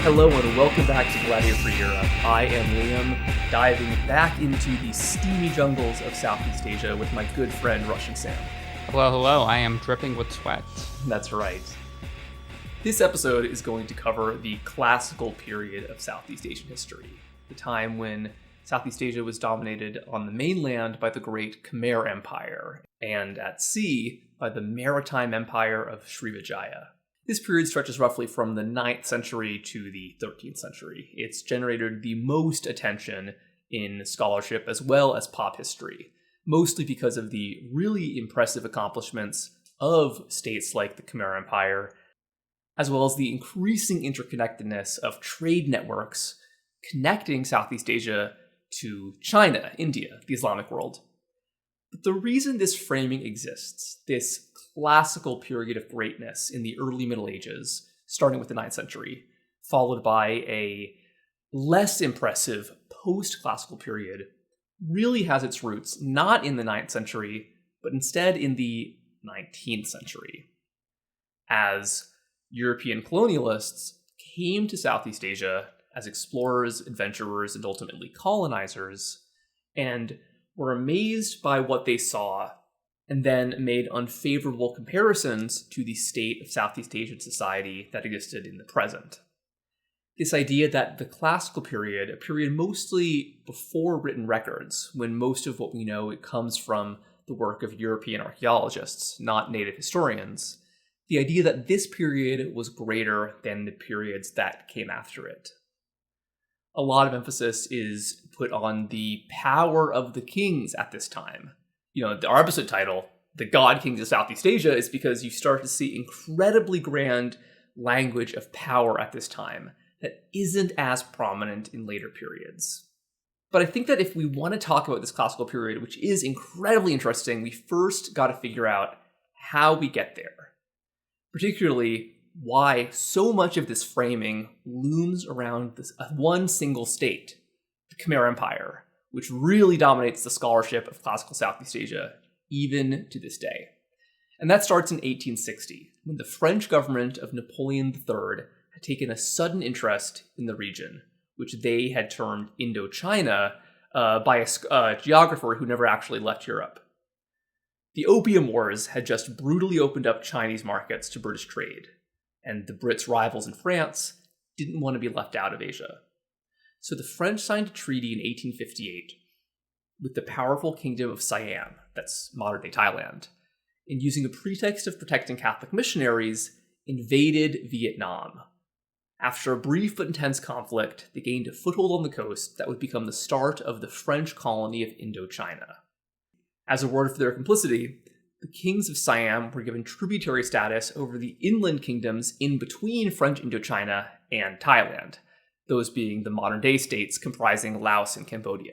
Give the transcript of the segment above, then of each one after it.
Hello and welcome back to Gladiator Free Europe. I am Liam, diving back into the steamy jungles of Southeast Asia with my good friend Russian Sam. Hello, I am dripping with sweat. That's right. This episode is going to cover the classical period of Southeast Asian history, the time when Southeast Asia was dominated on the mainland by the great Khmer Empire, and at sea by the maritime empire of Srivijaya. This period stretches roughly from the 9th century to the 13th century. It's generated the most attention in scholarship as well as pop history, mostly because of the really impressive accomplishments of states like the Khmer Empire, as well as the increasing interconnectedness of trade networks connecting Southeast Asia to China, India, the Islamic world. But the reason this framing exists, this classical period of greatness in the early Middle Ages, starting with the 9th century, followed by a less impressive post-classical period, really has its roots not in the 9th century, but instead in the 19th century, as European colonialists came to Southeast Asia as explorers, adventurers, and ultimately colonizers, and were amazed by what they saw, and then made unfavorable comparisons to the state of Southeast Asian society that existed in the present. This idea that the classical period, a period mostly before written records, when most of what we know it comes from the work of European archaeologists, not native historians, the idea that this period was greater than the periods that came after it. A lot of emphasis is put on the power of the kings at this time. Our episode title, The God Kings of Southeast Asia, is because you start to see incredibly grand language of power at this time that isn't as prominent in later periods. But I think that if we want to talk about this classical period, which is incredibly interesting, we first got to figure out how we get there. Particularly, why so much of this framing looms around this one single state, the Khmer Empire, which really dominates the scholarship of classical Southeast Asia, even to this day. And that starts in 1860, when the French government of Napoleon III had taken a sudden interest in the region, which they had termed Indochina by a geographer who never actually left Europe. The Opium Wars had just brutally opened up Chinese markets to British trade, and the Brits' rivals in France didn't want to be left out of Asia. So the French signed a treaty in 1858 with the powerful kingdom of Siam, that's modern-day Thailand, and using the pretext of protecting Catholic missionaries, invaded Vietnam. After a brief but intense conflict, they gained a foothold on the coast that would become the start of the French colony of Indochina. As a reward for their complicity, the kings of Siam were given tributary status over the inland kingdoms in between French Indochina and Thailand, those being the modern-day states comprising Laos and Cambodia.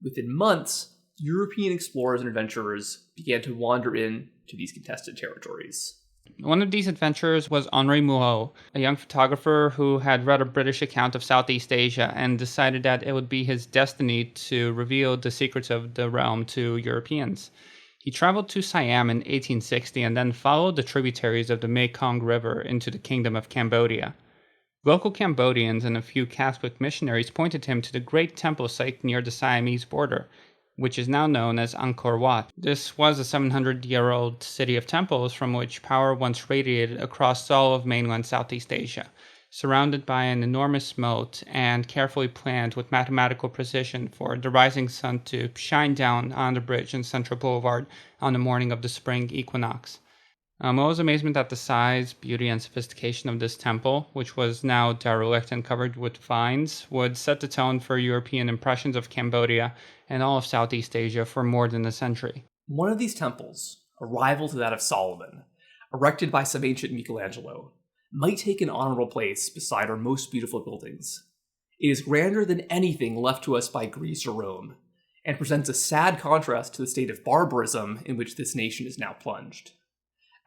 Within months, European explorers and adventurers began to wander into these contested territories. One of these adventurers was Henri Mouhot, a young photographer who had read a British account of Southeast Asia and decided that it would be his destiny to reveal the secrets of the realm to Europeans. He traveled to Siam in 1860 and then followed the tributaries of the Mekong River into the Kingdom of Cambodia. Local Cambodians and a few Catholic missionaries pointed him to the great temple site near the Siamese border, which is now known as Angkor Wat. This was a 700-year-old city of temples from which power once radiated across all of mainland Southeast Asia, surrounded by an enormous moat and carefully planned with mathematical precision for the rising sun to shine down on the bridge in Central Boulevard on the morning of the spring equinox. Mo's amazement at the size, beauty, and sophistication of this temple, which was now derelict and covered with vines, would set the tone for European impressions of Cambodia and all of Southeast Asia for more than a century. One of these temples, a rival to that of Solomon, erected by some ancient Michelangelo, might take an honorable place beside our most beautiful buildings. It is grander than anything left to us by Greece or Rome, and presents a sad contrast to the state of barbarism in which this nation is now plunged.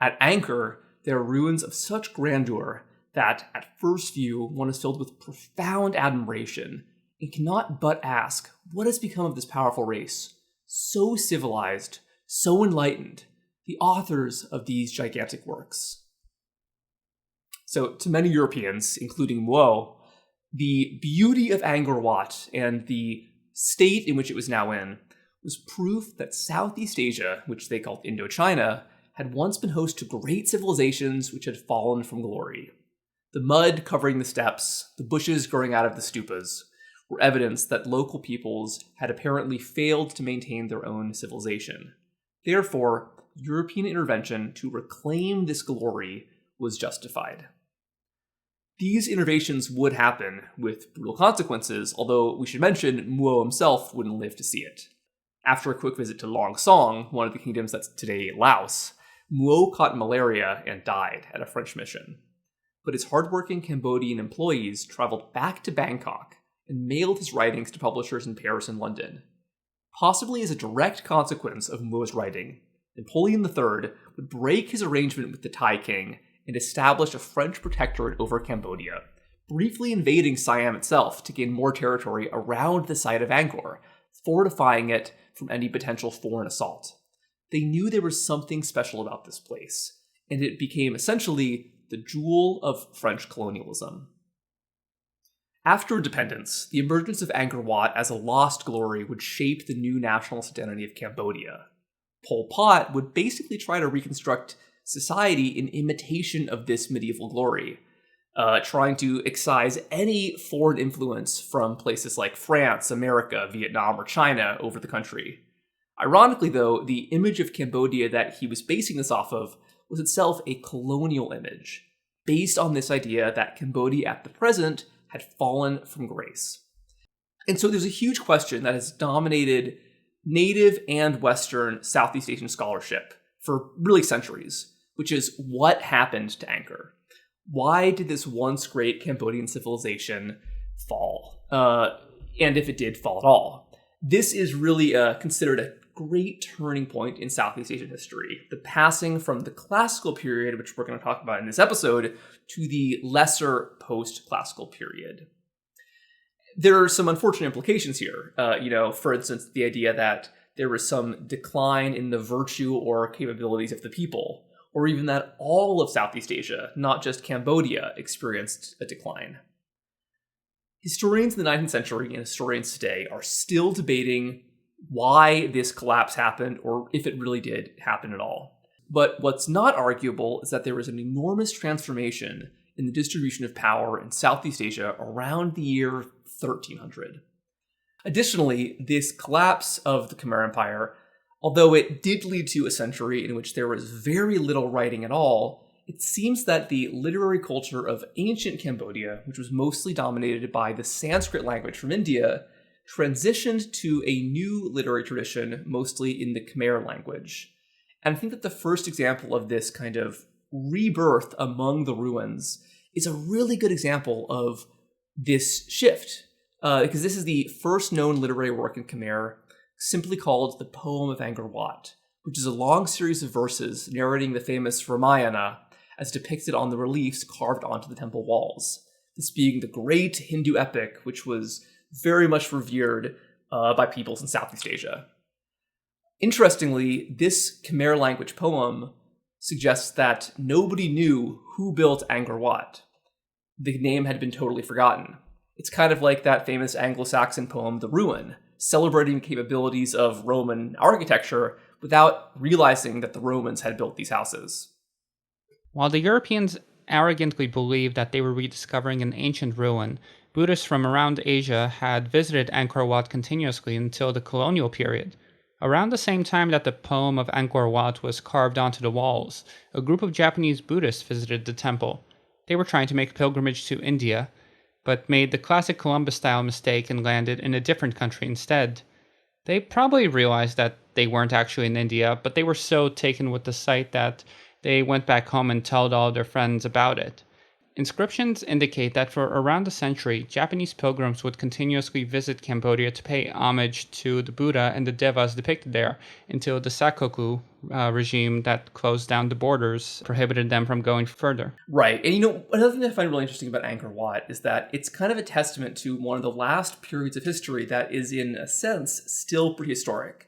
At Angkor, there are ruins of such grandeur that, at first view, one is filled with profound admiration and cannot but ask, what has become of this powerful race, so civilized, so enlightened, the authors of these gigantic works? So to many Europeans, including Muo, the beauty of Angkor Wat and the state in which it was now in was proof that Southeast Asia, which they called Indochina, had once been host to great civilizations which had fallen from glory. The mud covering the steppes, the bushes growing out of the stupas, were evidence that local peoples had apparently failed to maintain their own civilization. Therefore, European intervention to reclaim this glory was justified. These innovations would happen with brutal consequences, although we should mention Muo himself wouldn't live to see it. After a quick visit to Long Song, one of the kingdoms that's today Laos, Muo caught malaria and died at a French mission. But his hardworking Cambodian employees traveled back to Bangkok and mailed his writings to publishers in Paris and London. Possibly as a direct consequence of Muo's writing, Napoleon III would break his arrangement with the Thai king and establish a French protectorate over Cambodia, briefly invading Siam itself to gain more territory around the site of Angkor, fortifying it from any potential foreign assault. They knew there was something special about this place, and it became essentially the jewel of French colonialism. After independence, the emergence of Angkor Wat as a lost glory would shape the new nationalist identity of Cambodia. Pol Pot would basically try to reconstruct society in imitation of this medieval glory, trying to excise any foreign influence from places like France, America, Vietnam, or China over the country. Ironically, though, the image of Cambodia that he was basing this off of was itself a colonial image, based on this idea that Cambodia at the present had fallen from grace. And so there's a huge question that has dominated native and Western Southeast Asian scholarship for really centuries, which is what happened to Angkor? Why did this once great Cambodian civilization fall? And if it did fall at all? This is really considered a great turning point in Southeast Asian history, the passing from the classical period, which we're going to talk about in this episode, to the lesser post-classical period. There are some unfortunate implications here. For instance, the idea that there was some decline in the virtue or capabilities of the people, or even that all of Southeast Asia, not just Cambodia, experienced a decline. Historians in the 19th century and historians today are still debating why this collapse happened, or if it really did happen at all. But what's not arguable is that there was an enormous transformation in the distribution of power in Southeast Asia around the year 1300. Additionally, this collapse of the Khmer Empire, although it did lead to a century in which there was very little writing at all, it seems that the literary culture of ancient Cambodia, which was mostly dominated by the Sanskrit language from India, transitioned to a new literary tradition, mostly in the Khmer language. And I think that the first example of this kind of rebirth among the ruins is a really good example of this shift, because this is the first known literary work in Khmer, simply called the Poem of Angkor Wat, which is a long series of verses narrating the famous Ramayana as depicted on the reliefs carved onto the temple walls, this being the great Hindu epic which was very much revered by peoples in Southeast Asia. Interestingly, this Khmer language poem suggests that nobody knew who built Angkor Wat. The name had been totally forgotten. It's kind of like that famous Anglo-Saxon poem, The Ruin, celebrating the capabilities of Roman architecture without realizing that the Romans had built these houses. While the Europeans arrogantly believed that they were rediscovering an ancient ruin, Buddhists from around Asia had visited Angkor Wat continuously until the colonial period. Around the same time that the poem of Angkor Wat was carved onto the walls, a group of Japanese Buddhists visited the temple. They were trying to make a pilgrimage to India, but made the classic Columbus-style mistake and landed in a different country instead. They probably realized that they weren't actually in India, but they were so taken with the sight that they went back home and told all their friends about it. Inscriptions indicate that for around a century, Japanese pilgrims would continuously visit Cambodia to pay homage to the Buddha and the Devas depicted there until the Sakoku regime that closed down the borders prohibited them from going further. Right. And another thing that I find really interesting about Angkor Wat is that it's kind of a testament to one of the last periods of history that is, in a sense, still prehistoric.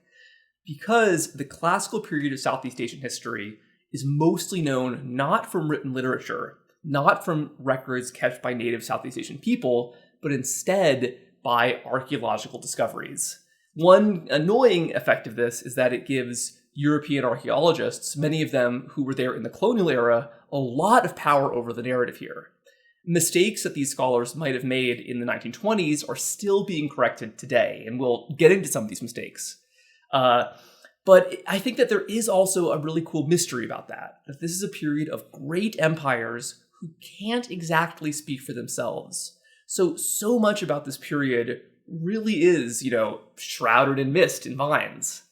Because the classical period of Southeast Asian history is mostly known not from written literature, not from records kept by native Southeast Asian people, but instead by archaeological discoveries. One annoying effect of this is that it gives European archaeologists, many of them who were there in the colonial era, a lot of power over the narrative here. Mistakes that these scholars might have made in the 1920s are still being corrected today, and we'll get into some of these mistakes. But I think that there is also a really cool mystery about that this is a period of great empires who can't exactly speak for themselves. So much about this period really is, shrouded in mist and vines.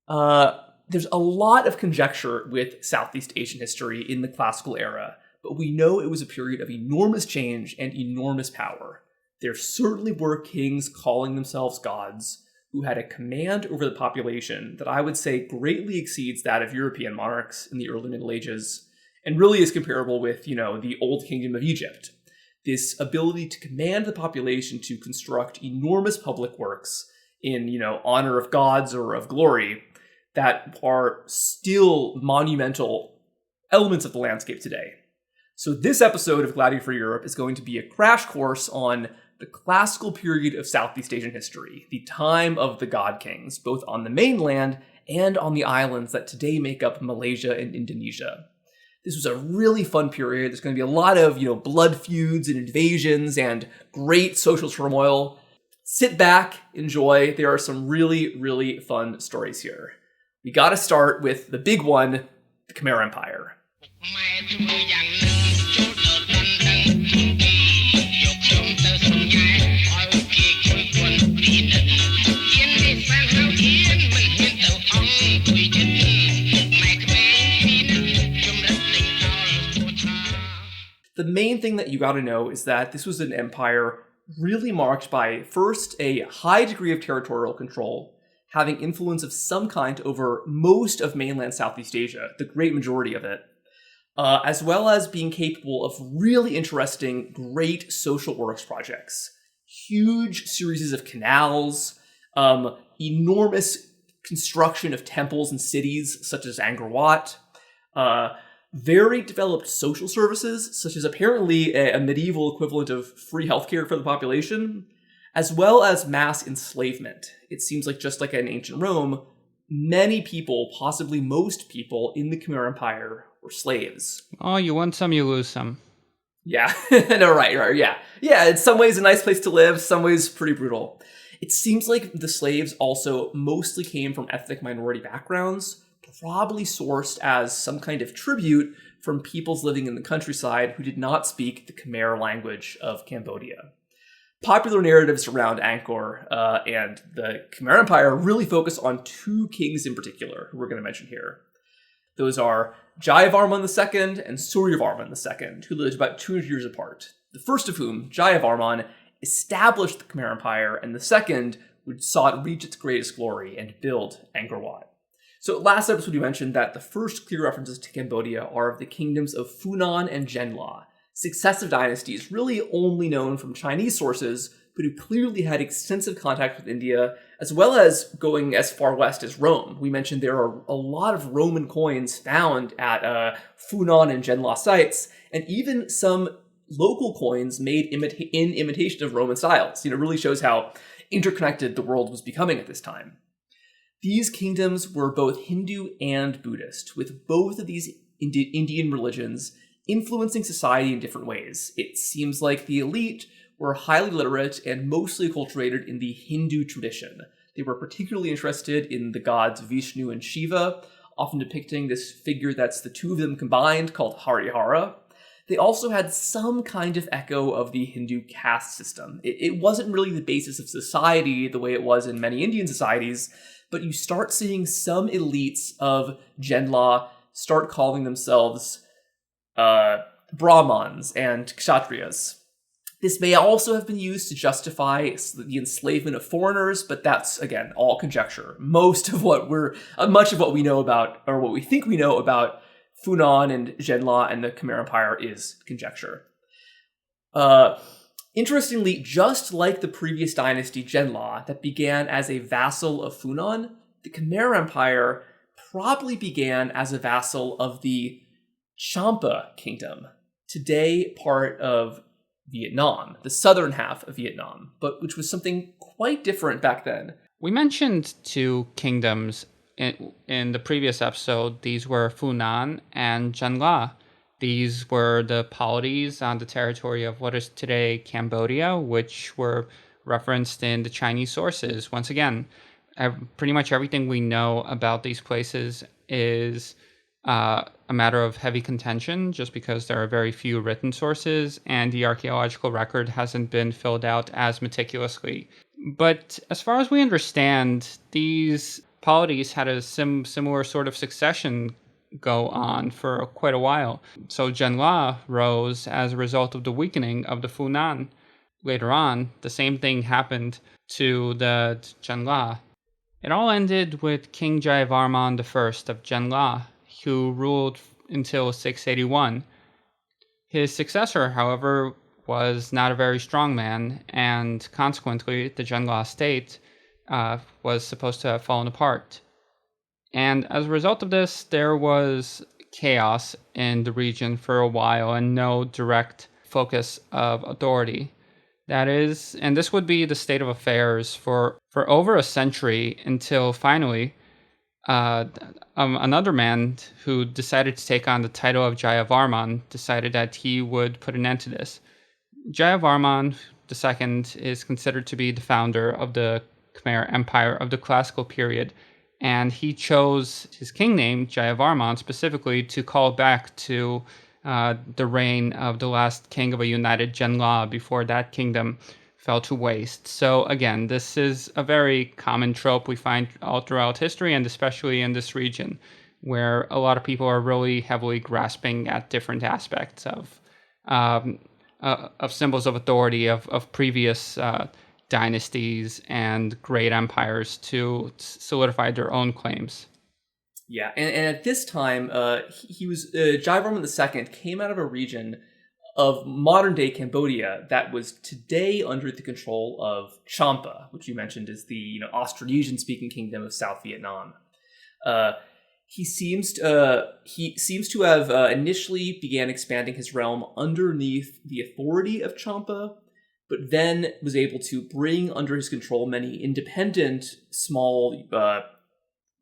There's a lot of conjecture with Southeast Asian history in the classical era, but we know it was a period of enormous change and enormous power. There certainly were kings calling themselves gods who had a command over the population that I would say greatly exceeds that of European monarchs in the early Middle Ages, and really is comparable with, the Old Kingdom of Egypt. This ability to command the population to construct enormous public works in, honor of gods or of glory that are still monumental elements of the landscape today. So this episode of Gladiator for Europe is going to be a crash course on the classical period of Southeast Asian history, the time of the god kings, both on the mainland and on the islands that today make up Malaysia and Indonesia. This was a really fun period. There's going to be a lot of, blood feuds and invasions and great social turmoil. Sit back, enjoy. There are some really, really fun stories here. We got to start with the big one, the Khmer Empire. The main thing that you got to know is that this was an empire really marked by, first, a high degree of territorial control, having influence of some kind over most of mainland Southeast Asia, the great majority of it, as well as being capable of really interesting, great social works projects. Huge series of canals, enormous construction of temples and cities, such as Angkor Wat, very developed social services, such as apparently a medieval equivalent of free healthcare for the population, as well as mass enslavement. It seems like just like in ancient Rome, many people, possibly most people in the Khmer Empire were slaves. Oh, you win some, you lose some. Yeah, no, right, yeah. Yeah, in some ways a nice place to live, some ways pretty brutal. It seems like the slaves also mostly came from ethnic minority backgrounds, probably sourced as some kind of tribute from peoples living in the countryside who did not speak the Khmer language of Cambodia. Popular narratives around Angkor and the Khmer Empire really focus on two kings in particular, who we're going to mention here. Those are Jayavarman II and Srivijaya II, who lived about 200 years apart. The first of whom, Jayavarman, established the Khmer Empire, and the second would sought to reach its greatest glory and build Angkor Wat. So last episode we mentioned that the first clear references to Cambodia are of the kingdoms of Funan and Genla, successive dynasties really only known from Chinese sources, but who clearly had extensive contact with India, as well as going as far west as Rome. We mentioned there are a lot of Roman coins found at Funan and Genla sites, and even some local coins made in imitation of Roman styles. Really shows how interconnected the world was becoming at this time. These kingdoms were both Hindu and Buddhist, with both of these Indian religions influencing society in different ways. It seems like the elite were highly literate and mostly acculturated in the Hindu tradition. They were particularly interested in the gods Vishnu and Shiva, often depicting this figure that's the two of them combined called Harihara. They also had some kind of echo of the Hindu caste system. It wasn't really the basis of society the way it was in many Indian societies, but you start seeing some elites of Genla start calling themselves Brahmins and Kshatriyas. This may also have been used to justify the enslavement of foreigners, but that's, again, all conjecture. Much of what we know about, or what we think we know about Funan and Genla and the Khmer Empire is conjecture. Interestingly, just like the previous dynasty Genla that began as a vassal of Funan, the Khmer Empire probably began as a vassal of the Champa kingdom. today part of Vietnam, the southern half of Vietnam, but which was something quite different back then. We mentioned two kingdoms in the previous episode. These were Funan and Chanla. These were the polities on the territory of what is today Cambodia, which were referenced in the Chinese sources. Once again, pretty much everything we know about these places is a matter of heavy contention, just because there are very few written sources and the archaeological record hasn't been filled out as meticulously. But as far as we understand, these polities had a similar sort of succession go on for quite a while. So Zhenla rose as a result of the weakening of the Funan. Later on, the same thing happened to the Zhenla. It all ended with King Jayavarman I of Zhenla, who ruled until 681. His successor, however, was not a very strong man, and consequently, the Zhenla state was supposed to have fallen apart. And as a result of this, there was chaos in the region for a while and no direct focus of authority. That is, and this would be the state of affairs for over a century until finally another man who decided to take on the title of Jayavarman decided that he would put an end to this. Jayavarman II is considered to be the founder of the Khmer Empire of the classical period, and he chose his king name, Jayavarman, specifically to call back to the reign of the last king of a united Zhenla before that kingdom fell to waste. So again, this is a very common trope we find all throughout history, and especially in this region, where a lot of people are really heavily grasping at different aspects of symbols of authority of previous dynasties and great empires to solidify their own claims. Yeah, and at this time, he was Jayavarman II came out of a region of modern-day Cambodia that was today under the control of Champa, which you mentioned is the Austronesian-speaking kingdom of South Vietnam. He seems to have initially began expanding his realm underneath the authority of Champa, but then was able to bring under his control many independent small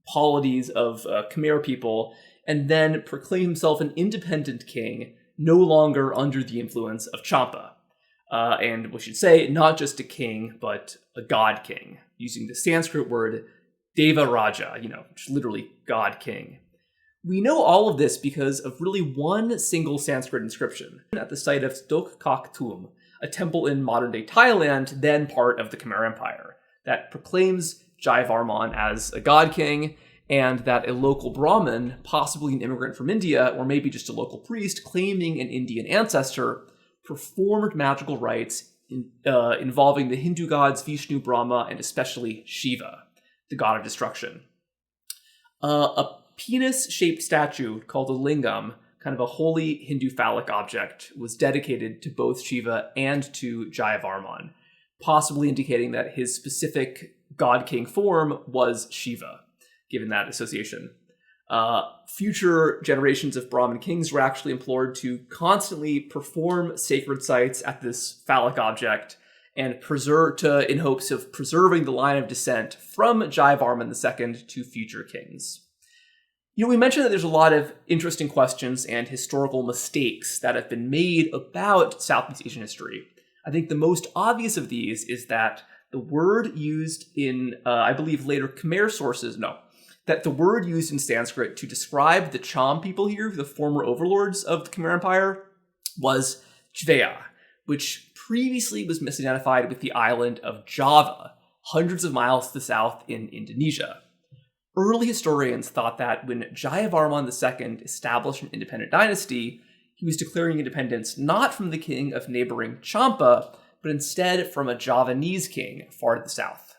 polities of Khmer people, and then proclaim himself an independent king, no longer under the influence of Champa. And we should say, not just a king, but a god king, using the Sanskrit word Deva Raja, which is literally God King. We know all of this because of really one single Sanskrit inscription at the site of Stok Kak Tum, a temple in modern-day Thailand, then part of the Khmer Empire, that proclaims Jayavarman as a god king, and that a local Brahmin, possibly an immigrant from India, or maybe just a local priest claiming an Indian ancestor, performed magical rites involving the Hindu gods Vishnu, Brahma, and especially Shiva, the god of destruction. A penis-shaped statue called a lingam, kind of a holy Hindu phallic object, was dedicated to both Shiva and to Jayavarman, possibly indicating that his specific god-king form was Shiva, given that association. Future generations of Brahmin kings were actually implored to constantly perform sacred sites at this phallic object and in hopes of preserving the line of descent from Jayavarman II to future kings. We mentioned that there's a lot of interesting questions and historical mistakes that have been made about Southeast Asian history. I think the most obvious of these is that the word used in, I believe, later Khmer sources, that the word used in Sanskrit to describe the Cham people here, the former overlords of the Khmer Empire, was Chvea, which previously was misidentified with the island of Java, hundreds of miles to the south in Indonesia. Early historians thought that when Jayavarman II established an independent dynasty, he was declaring independence not from the king of neighboring Champa, but instead from a Javanese king far to the south.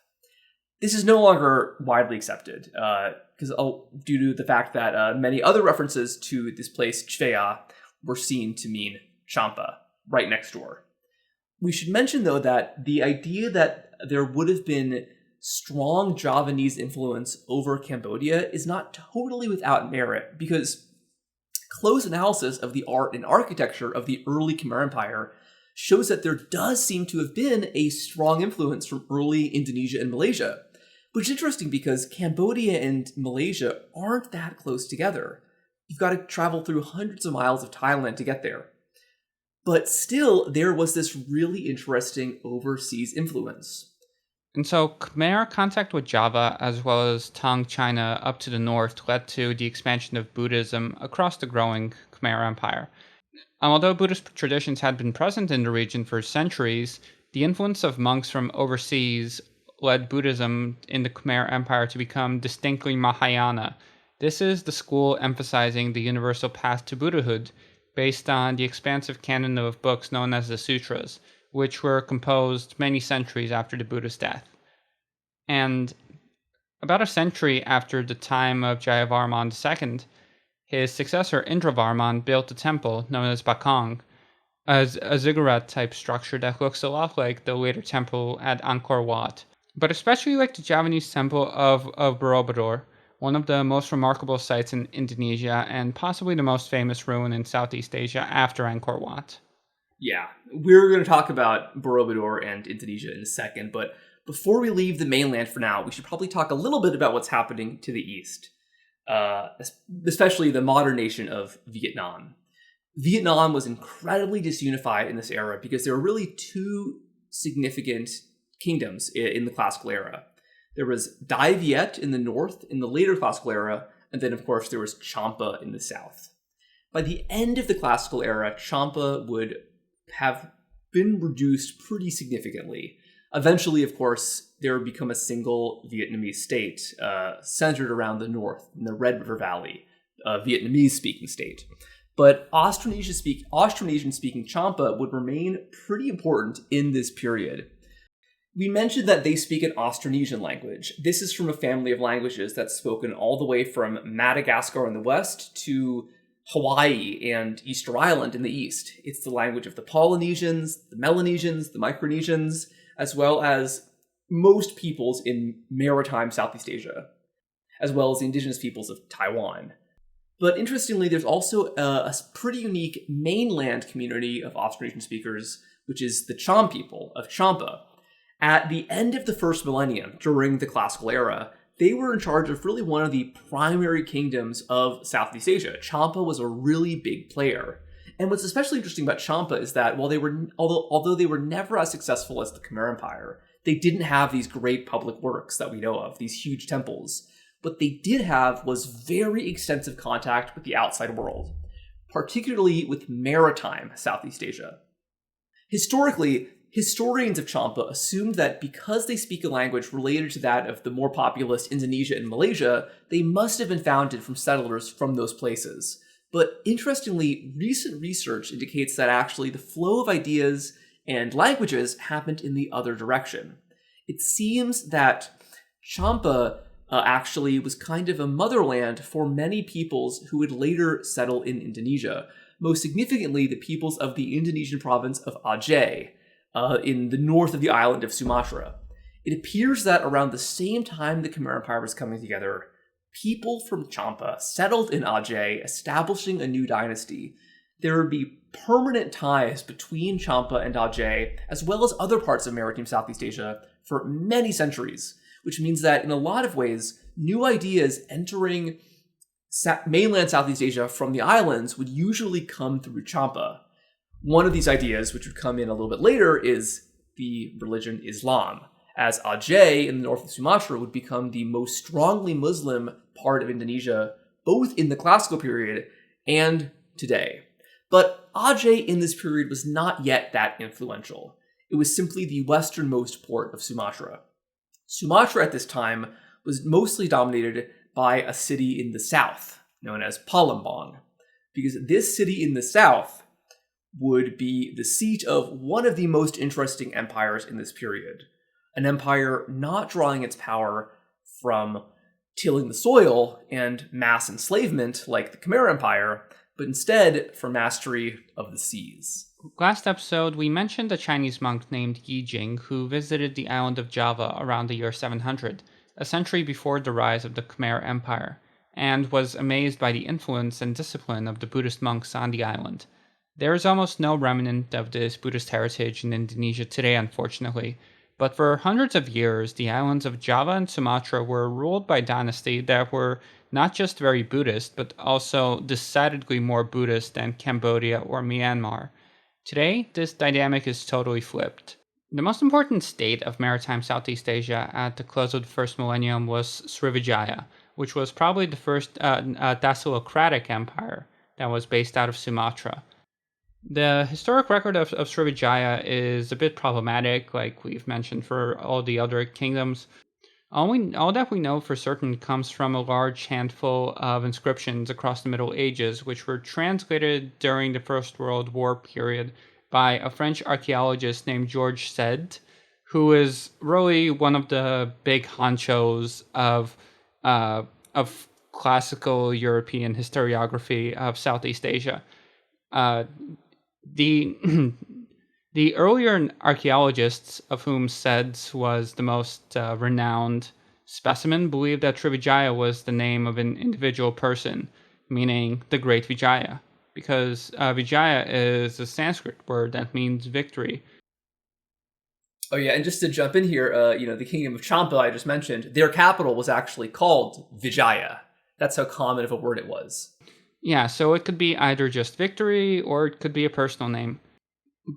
This is no longer widely accepted, due to the fact that many other references to this place, Chvea, were seen to mean Champa, right next door. We should mention, though, that the idea that there would have been strong Javanese influence over Cambodia is not totally without merit, because close analysis of the art and architecture of the early Khmer Empire shows that there does seem to have been a strong influence from early Indonesia and Malaysia, which is interesting because Cambodia and Malaysia aren't that close together. You've got to travel through hundreds of miles of Thailand to get there. But still, there was this really interesting overseas influence. And so Khmer contact with Java, as well as Tang China up to the north, led to the expansion of Buddhism across the growing Khmer Empire. Although Buddhist traditions had been present in the region for centuries, the influence of monks from overseas led Buddhism in the Khmer Empire to become distinctly Mahayana. This is the school emphasizing the universal path to Buddhahood, based on the expansive canon of books known as the Sutras, which were composed many centuries after the Buddha's death. And about a century after the time of Jayavarman II, his successor Indravarman built a temple known as Bakong, as a ziggurat-type structure that looks a lot like the later temple at Angkor Wat, but especially like the Javanese temple of Borobudur, one of the most remarkable sites in Indonesia and possibly the most famous ruin in Southeast Asia after Angkor Wat. Yeah, we're going to talk about Borobudur and Indonesia in a second, but before we leave the mainland for now, we should probably talk a little bit about what's happening to the east, especially the modern nation of Vietnam. Vietnam was incredibly disunified in this era because there were really two significant kingdoms in the classical era. There was Dai Viet in the north in the later classical era, and then of course there was Champa in the south. By the end of the classical era, Champa would have been reduced pretty significantly. Eventually, of course, there would become a single Vietnamese state centered around the north in the Red River Valley, a Vietnamese-speaking state. But Austronesian-speaking Champa would remain pretty important in this period. We mentioned that they speak an Austronesian language. This is from a family of languages that's spoken all the way from Madagascar in the west to Hawaii and Easter Island in the east. It's the language of the Polynesians, the Melanesians, the Micronesians, as well as most peoples in maritime Southeast Asia, as well as the indigenous peoples of Taiwan. But interestingly, there's also a pretty unique mainland community of Austronesian speakers, which is the Cham people of Champa. At the end of the first millennium, during the classical era, they were in charge of really one of the primary kingdoms of Southeast Asia. Champa was a really big player. And what's especially interesting about Champa is that although they were never as successful as the Khmer Empire, they didn't have these great public works that we know of, these huge temples. What they did have was very extensive contact with the outside world, particularly with maritime Southeast Asia. Historically, historians of Champa assumed that because they speak a language related to that of the more populous Indonesia and Malaysia, they must have been founded from settlers from those places. But interestingly, recent research indicates that actually the flow of ideas and languages happened in the other direction. It seems that Champa actually was kind of a motherland for many peoples who would later settle in Indonesia, most significantly the peoples of the Indonesian province of Aceh, in the north of the island of Sumatra. It appears that around the same time the Khmer Empire was coming together, people from Champa settled in Aceh, establishing a new dynasty. There would be permanent ties between Champa and Aceh, as well as other parts of maritime Southeast Asia, for many centuries, which means that in a lot of ways, new ideas entering mainland Southeast Asia from the islands would usually come through Champa. One of these ideas, which would come in a little bit later, is the religion Islam, as Aceh in the north of Sumatra would become the most strongly Muslim part of Indonesia, both in the classical period and today. But Aceh in this period was not yet that influential. It was simply the westernmost port of Sumatra. Sumatra at this time was mostly dominated by a city in the south, known as Palembang, because this city in the south would be the seat of one of the most interesting empires in this period. An empire not drawing its power from tilling the soil and mass enslavement like the Khmer Empire, but instead from mastery of the seas. Last episode, we mentioned a Chinese monk named Yi Jing who visited the island of Java around the year 700, a century before the rise of the Khmer Empire. and was amazed by the influence and discipline of the Buddhist monks on the island. There is almost no remnant of this Buddhist heritage in Indonesia today, unfortunately, but for hundreds of years, the islands of Java and Sumatra were ruled by dynasties that were not just very Buddhist, but also decidedly more Buddhist than Cambodia or Myanmar. Today, this dynamic is totally flipped. The most important state of maritime Southeast Asia at the close of the first millennium was Srivijaya, which was probably the first Dasyocratic empire that was based out of Sumatra. The historic record of Srivijaya is a bit problematic, like we've mentioned for all the other kingdoms. All that we know for certain comes from a large handful of inscriptions across the Middle Ages, which were translated during the First World War period by a French archaeologist named Georges Sand, who is really one of the big honchos of classical European historiography of Southeast Asia. The the earlier archaeologists, of whom Seds was the most renowned specimen, believed that Srivijaya was the name of an individual person, meaning the Great Vijaya, because Vijaya is a Sanskrit word that means victory. Oh yeah, and just to jump in here, the kingdom of Champa I just mentioned, their capital was actually called Vijaya. That's how common of a word it was. Yeah, so it could be either just victory or it could be a personal name.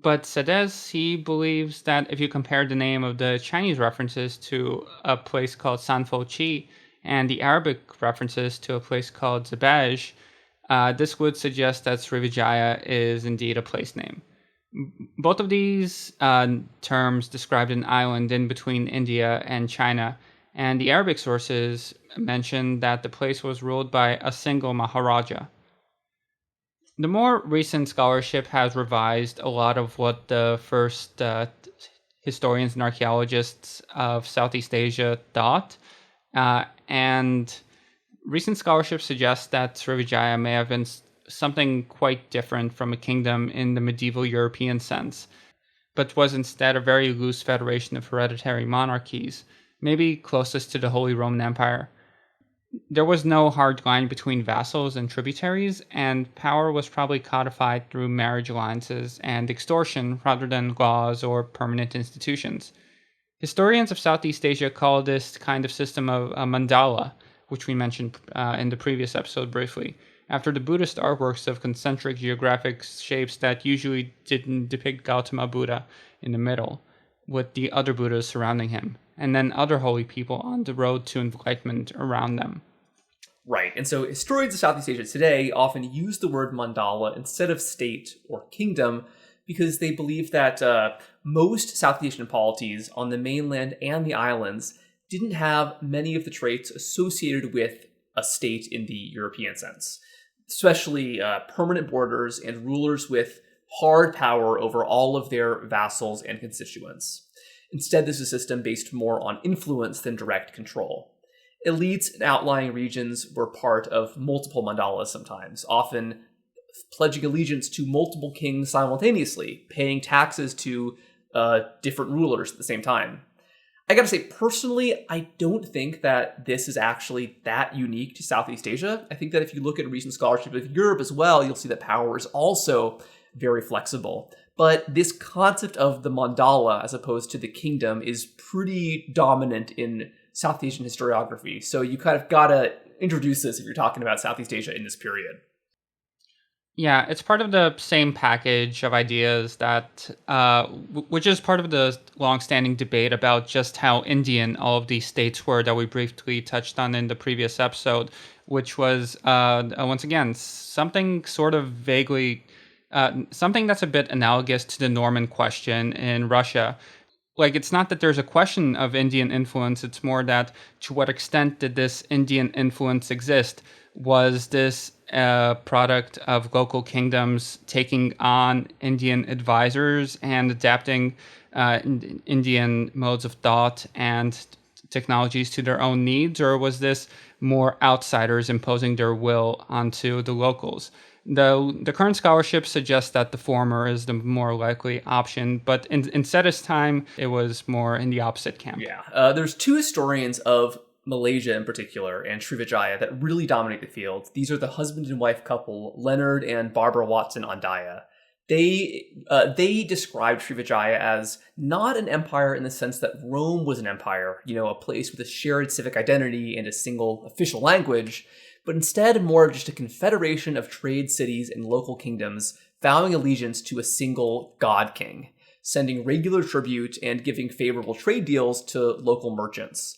But Sedez, he believes that if you compare the name of the Chinese references to a place called Sanfo Chi and the Arabic references to a place called Zabaj, this would suggest that Srivijaya is indeed a place name. Both of these terms described an island in between India and China, and the Arabic sources mention that the place was ruled by a single Maharaja. The more recent scholarship has revised a lot of what the first historians and archaeologists of Southeast Asia thought, and recent scholarship suggests that Srivijaya may have been something quite different from a kingdom in the medieval European sense, but was instead a very loose federation of hereditary monarchies, maybe closest to the Holy Roman Empire. There was no hard line between vassals and tributaries, and power was probably codified through marriage alliances and extortion rather than laws or permanent institutions. Historians of Southeast Asia call this kind of system a mandala, which we mentioned in the previous episode briefly, after the Buddhist artworks of concentric geographic shapes that usually didn't depict Gautama Buddha in the middle, with the other Buddhas surrounding him, and then other holy people on the road to enlightenment around them. Right, and so historians of Southeast Asia today often use the word mandala instead of state or kingdom because they believe that most Southeast Asian polities on the mainland and the islands didn't have many of the traits associated with a state in the European sense, especially permanent borders and rulers with hard power over all of their vassals and constituents. Instead, this is a system based more on influence than direct control. Elites in outlying regions were part of multiple mandalas sometimes, often pledging allegiance to multiple kings simultaneously, paying taxes to different rulers at the same time. I gotta say, personally, I don't think that this is actually that unique to Southeast Asia. I think that if you look at recent scholarship of Europe as well, you'll see that power is also very flexible. But this concept of the mandala as opposed to the kingdom is pretty dominant in South Asian historiography. So you kind of gotta introduce this if you're talking about Southeast Asia in this period. Yeah, it's part of the same package of ideas that, which is part of the long-standing debate about just how Indian all of these states were that we briefly touched on in the previous episode, which was, once again, something sort of vaguely, something that's a bit analogous to the Norman question in Russia. Like, it's not that there's a question of Indian influence, it's more that to what extent did this Indian influence exist? Was this a product of local kingdoms taking on Indian advisors and adapting Indian modes of thought and technologies to their own needs? Or was this more outsiders imposing their will onto the locals? The current scholarship suggests that the former is the more likely option, but in Seta's time, it was more in the opposite camp. Yeah, there's two historians of Malaysia in particular and Srivijaya that really dominate the field. These are the husband and wife couple, Leonard and Barbara Watson Andaya. They described Srivijaya as not an empire in the sense that Rome was an empire, a place with a shared civic identity and a single official language, but instead more of just a confederation of trade cities and local kingdoms vowing allegiance to a single god king, sending regular tribute and giving favorable trade deals to local merchants.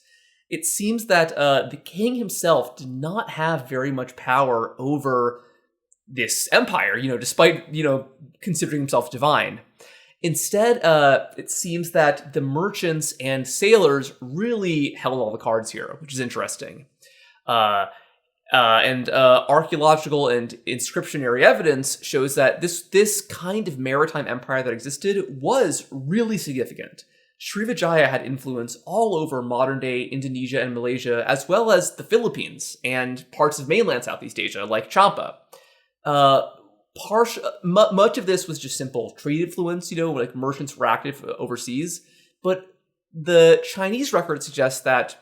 It seems that the king himself did not have very much power over this empire, despite, considering himself divine. Instead, it seems that the merchants and sailors really held all the cards here, which is interesting. And archaeological and inscriptionary evidence shows that this kind of maritime empire that existed was really significant. Srivijaya had influence all over modern-day Indonesia and Malaysia, as well as the Philippines and parts of mainland Southeast Asia, like Champa. Much of this was just simple trade influence, like merchants were active overseas. But the Chinese record suggests that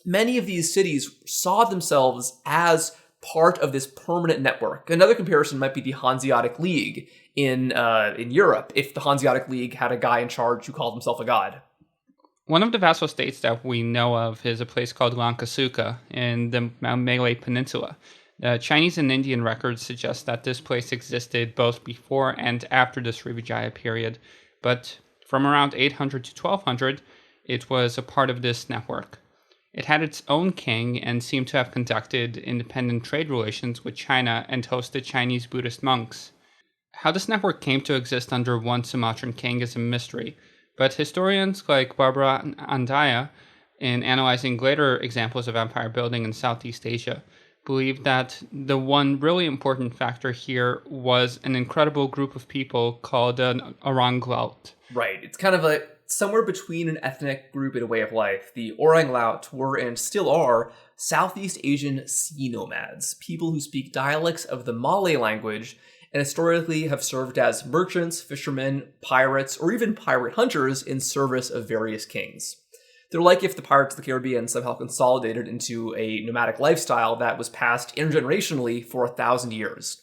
many of these cities saw themselves as part of this permanent network. Another comparison might be the Hanseatic League in Europe, if the Hanseatic League had a guy in charge who called himself a god. One of the vassal states that we know of is a place called Langkasuka in the Malay Peninsula. Chinese and Indian records suggest that this place existed both before and after the Srivijaya period, but from around 800 to 1200, it was a part of this network. It had its own king and seemed to have conducted independent trade relations with China and hosted Chinese Buddhist monks. How this network came to exist under one Sumatran king is a mystery, but historians like Barbara Andaya, in analyzing later examples of empire building in Southeast Asia, believe that the one really important factor here was an incredible group of people called an Orang Laut. Right. It's kind of somewhere between an ethnic group and a way of life. The Orang Laut were and still are Southeast Asian sea nomads, people who speak dialects of the Malay language and historically have served as merchants, fishermen, pirates, or even pirate hunters in service of various kings. They're like if the Pirates of the Caribbean somehow consolidated into a nomadic lifestyle that was passed intergenerationally for 1,000 years.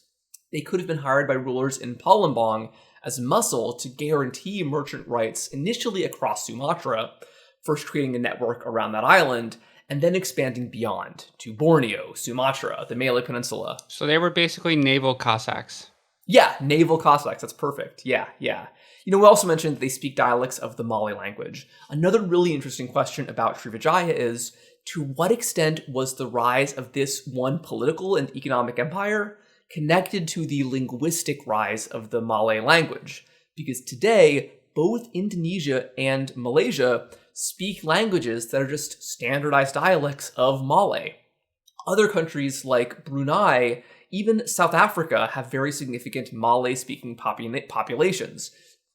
They could have been hired by rulers in Palembang as muscle to guarantee merchant rights initially across Sumatra, first creating a network around that island, and then expanding beyond to Borneo, Sumatra, the Malay Peninsula. So they were basically naval Cossacks. Yeah, naval Cossacks, that's perfect. Yeah. We also mentioned that they speak dialects of the Malay language. Another really interesting question about Srivijaya is, to what extent was the rise of this one political and economic empire connected to the linguistic rise of the Malay language? Because today, both Indonesia and Malaysia speak languages that are just standardized dialects of Malay. Other countries like Brunei, even South Africa, have very significant Malay-speaking populations,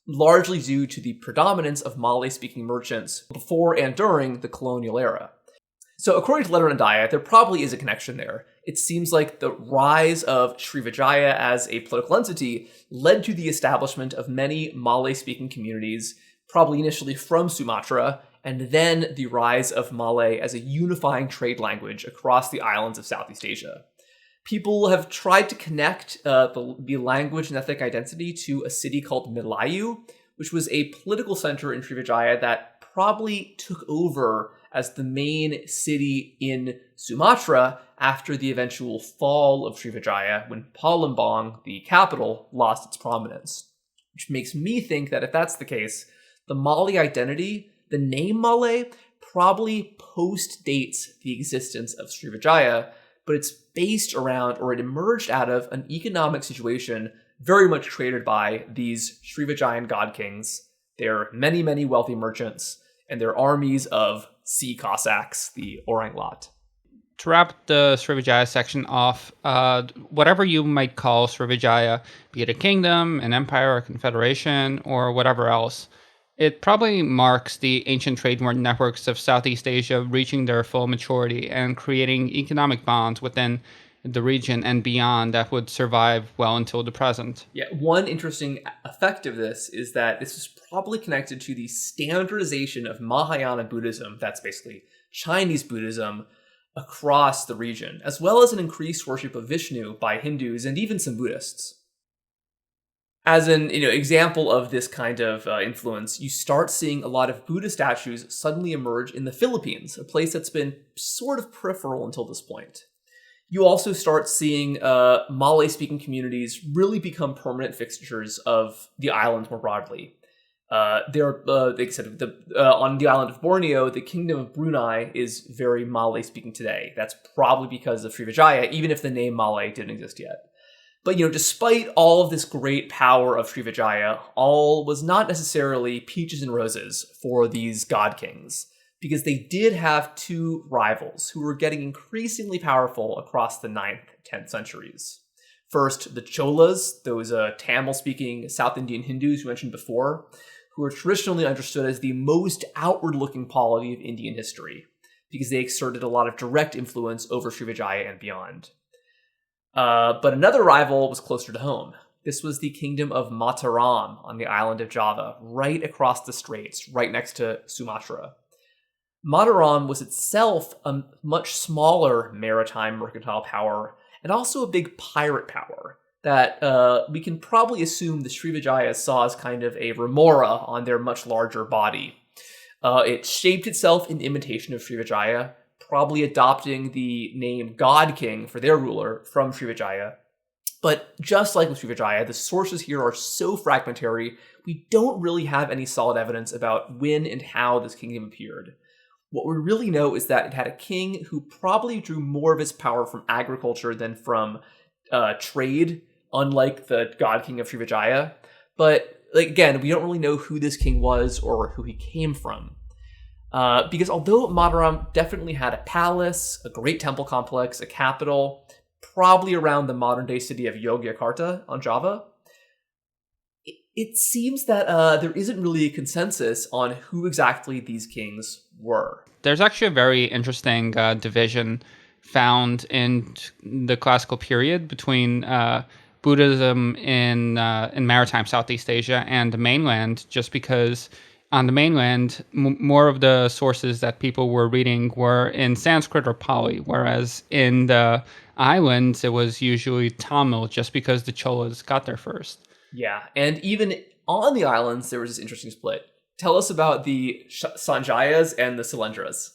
largely due to the predominance of Malay-speaking merchants before and during the colonial era. So according to Leonard Andaya, there probably is a connection there. It seems like the rise of Srivijaya as a political entity led to the establishment of many Malay-speaking communities, probably initially from Sumatra, and then the rise of Malay as a unifying trade language across the islands of Southeast Asia. People have tried to connect the language and ethnic identity to a city called Melayu, which was a political center in Srivijaya that probably took over as the main city in Sumatra after the eventual fall of Srivijaya, when Palembang, the capital, lost its prominence. Which makes me think that if that's the case, the Malay identity, the name Malay, probably post-dates the existence of Srivijaya, but it's based around, or it emerged out of, an economic situation very much created by these Srivijayan god kings, their many, many wealthy merchants, and their armies of sea Cossacks, the Orang Laut. To wrap the Srivijaya section off, whatever you might call Srivijaya, be it a kingdom, an empire, a confederation, or whatever else, it probably marks the ancient trade networks of Southeast Asia reaching their full maturity and creating economic bonds within the region and beyond that would survive well until the present. Yeah, one interesting effect of this is that this is probably connected to the standardization of Mahayana Buddhism, that's basically Chinese Buddhism across the region, as well as an increased worship of Vishnu by Hindus and even some Buddhists. As an example of this kind of influence, you start seeing a lot of Buddha statues suddenly emerge in the Philippines, a place that's been sort of peripheral until this point. You also start seeing Malay-speaking communities really become permanent fixtures of the island more broadly. Like I said, on the island of Borneo, the Kingdom of Brunei is very Malay-speaking today. That's probably because of Srivijaya, even if the name Malay didn't exist yet. But, despite all of this great power of Srivijaya, all was not necessarily peaches and roses for these god kings, because they did have two rivals who were getting increasingly powerful across the 9th, 10th centuries. First, the Cholas, those Tamil-speaking South Indian Hindus you mentioned before, who are traditionally understood as the most outward-looking polity of Indian history, because they exerted a lot of direct influence over Srivijaya and beyond. But another rival was closer to home. This was the kingdom of Mataram on the island of Java, right across the straits, right next to Sumatra. Mataram was itself a much smaller maritime mercantile power, and also a big pirate power that we can probably assume the Srivijaya saw as kind of a remora on their much larger body. It shaped itself in imitation of Srivijaya, probably adopting the name God King for their ruler from Srivijaya. But just like with Srivijaya, the sources here are so fragmentary, we don't really have any solid evidence about when and how this kingdom appeared. What we really know is that it had a king who probably drew more of his power from agriculture than from trade, unlike the God King of Srivijaya. But again, we don't really know who this king was or who he came from. Because although Mataram definitely had a palace, a great temple complex, a capital, probably around the modern-day city of Yogyakarta on Java, it seems that there isn't really a consensus on who exactly these kings were. There's actually a very interesting division found in the classical period between Buddhism in maritime Southeast Asia and the mainland, just because on the mainland, more of the sources that people were reading were in Sanskrit or Pali, whereas in the islands, it was usually Tamil, just because the Cholas got there first. Yeah, and even on the islands, there was this interesting split. Tell us about the Sanjayas and the Sailendras.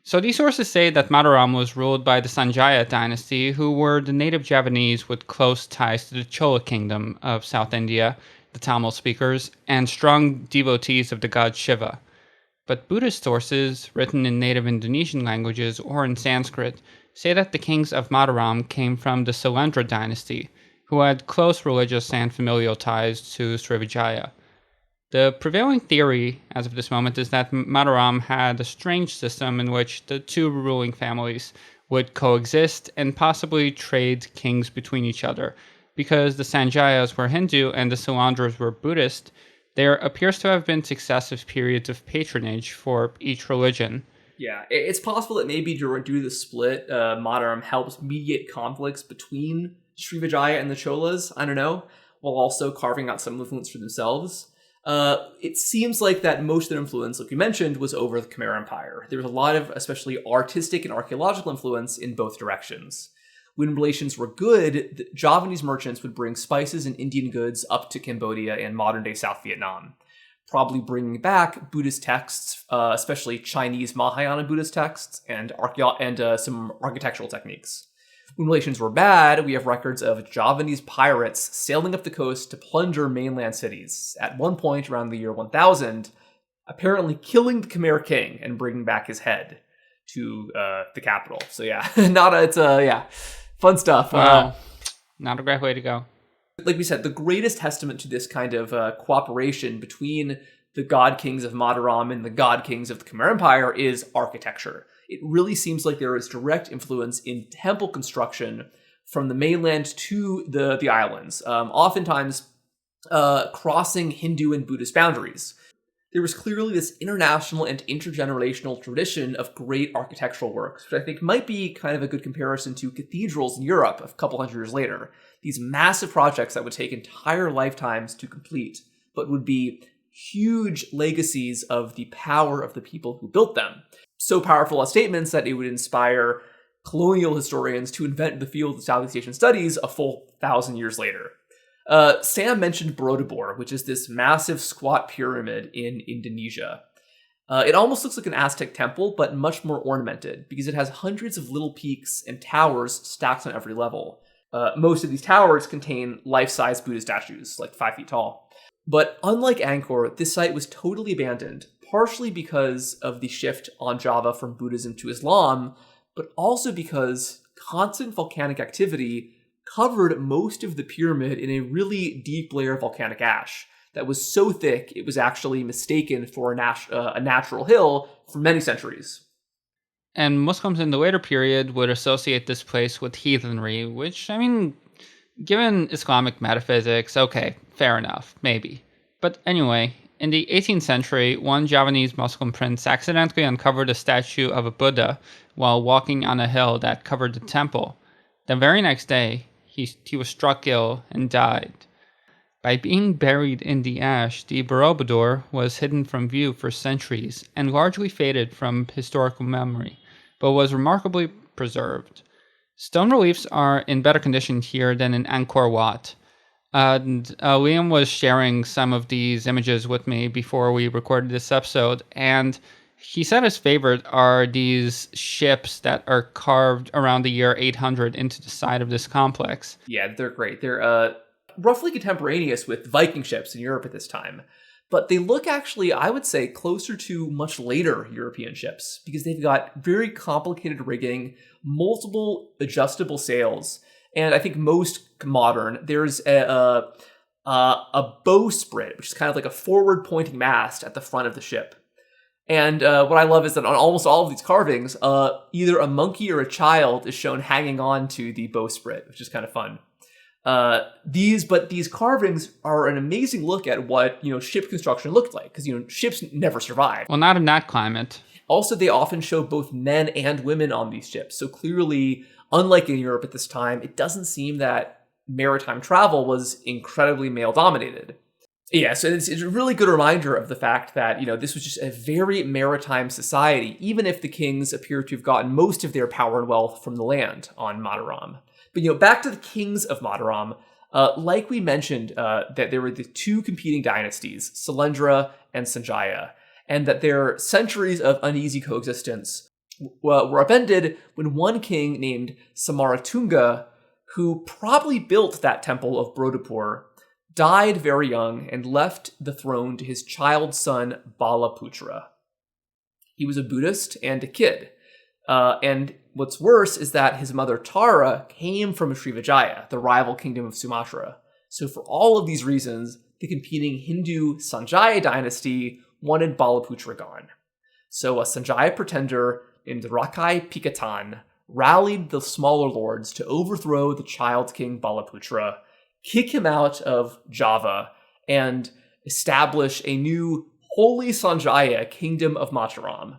So these sources say that Mataram was ruled by the Sanjaya dynasty, who were the native Javanese with close ties to the Chola kingdom of South India, the Tamil speakers, and strong devotees of the god Shiva. But Buddhist sources, written in native Indonesian languages or in Sanskrit, say that the kings of Mataram came from the Sailendra dynasty, who had close religious and familial ties to Srivijaya. The prevailing theory, as of this moment, is that Mataram had a strange system in which the two ruling families would coexist and possibly trade kings between each other. Because the Sanjayas were Hindu and the Sailendras were Buddhist, there appears to have been successive periods of patronage for each religion. Yeah, it's possible that maybe due to the split, Mataram helps mediate conflicts between Srivijaya and the Cholas, I don't know, while also carving out some influence for themselves. It seems like that most of their influence, like we mentioned, was over the Khmer Empire. There was a lot of especially artistic and archaeological influence in both directions. When relations were good, the Javanese merchants would bring spices and Indian goods up to Cambodia and modern-day South Vietnam, probably bringing back Buddhist texts, especially Chinese Mahayana Buddhist texts, and some architectural techniques. When relations were bad, we have records of Javanese pirates sailing up the coast to plunder mainland cities, at one point around the year 1000, apparently killing the Khmer king and bringing back his head to the capital. So yeah, fun stuff. Wow. Not a great way to go. Like we said, the greatest testament to this kind of cooperation between the god kings of Mataram and the god kings of the Khmer Empire is architecture. It really seems like there is direct influence in temple construction from the mainland to the islands, oftentimes crossing Hindu and Buddhist boundaries. There was clearly this international and intergenerational tradition of great architectural works, which I think might be kind of a good comparison to cathedrals in Europe a couple hundred years later. These massive projects that would take entire lifetimes to complete, but would be huge legacies of the power of the people who built them. so powerful as statements that it would inspire colonial historians to invent the field of Southeast Asian studies a full 1,000 years later. Sam mentioned Borobudur, which is this massive squat pyramid in Indonesia. It almost looks like an Aztec temple, but much more ornamented, because it has hundreds of little peaks and towers stacked on every level. Most of these towers contain life-size Buddha statues, like 5 feet tall. But unlike Angkor, this site was totally abandoned, partially because of the shift on Java from Buddhism to Islam, but also because constant volcanic activity covered most of the pyramid in a really deep layer of volcanic ash that was so thick it was actually mistaken for a natural hill for many centuries. And Muslims in the later period would associate this place with heathenry, which, I mean, given Islamic metaphysics, okay, fair enough, maybe. But anyway, in the 18th century, one Javanese Muslim prince accidentally uncovered a statue of a Buddha while walking on a hill that covered the temple. The very next day, he was struck ill and died. By being buried in the ash, the Borobudur was hidden from view for centuries and largely faded from historical memory, but was remarkably preserved. Stone reliefs are in better condition here than in Angkor Wat. And Liam was sharing some of these images with me before we recorded this episode, and he said his favorite are these ships that are carved around the year 800 into the side of this complex. Yeah, they're great. They're roughly contemporaneous with Viking ships in Europe at this time. But they look actually, I would say, closer to much later European ships, because they've got very complicated rigging, multiple adjustable sails, and I think most modern, there's a bowsprit, which is kind of like a forward-pointing mast at the front of the ship. And what I love is that on almost all of these carvings, either a monkey or a child is shown hanging on to the bowsprit, which is kind of fun. These carvings are an amazing look at what, ship construction looked like, because, ships never survived. Well, not in that climate. Also, they often show both men and women on these ships. So clearly, unlike in Europe at this time, it doesn't seem that maritime travel was incredibly male-dominated. Yeah, so it's a really good reminder of the fact that, this was just a very maritime society, even if the kings appear to have gotten most of their power and wealth from the land on Mataram. But, back to the kings of Mataram, like we mentioned, that there were the two competing dynasties, Sailendra and Sanjaya, and that their centuries of uneasy coexistence were upended when one king named Samaratunga, who probably built that temple of Brodipur, died very young and left the throne to his child son Balaputra. He was a Buddhist and a kid. And what's worse is that his mother Tara came from Srivijaya, the rival kingdom of Sumatra. So for all of these reasons, the competing Hindu Sanjaya dynasty wanted Balaputra gone. So a Sanjaya pretender named Rakai Pikatan rallied the smaller lords to overthrow the child king Balaputra, kick him out of Java, and establish a new holy Sanjaya kingdom of Mataram.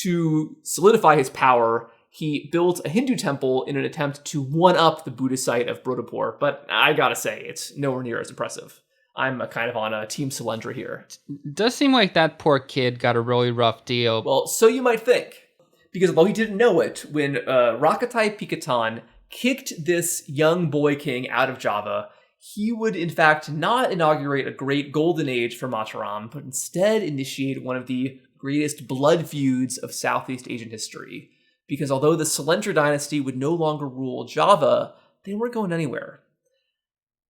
To solidify his power, he built a Hindu temple in an attempt to one-up the Buddhist site of Brodipur, but I gotta say, it's nowhere near as impressive. I'm kind of on a Team Sailendra here. It does seem like that poor kid got a really rough deal. Well, so you might think. Because although he didn't know it, when Rakatai Pikatan kicked this young boy king out of Java, he would in fact not inaugurate a great golden age for Mataram, but instead initiate one of the greatest blood feuds of Southeast Asian history. Because although the Sailendra dynasty would no longer rule Java, they weren't going anywhere.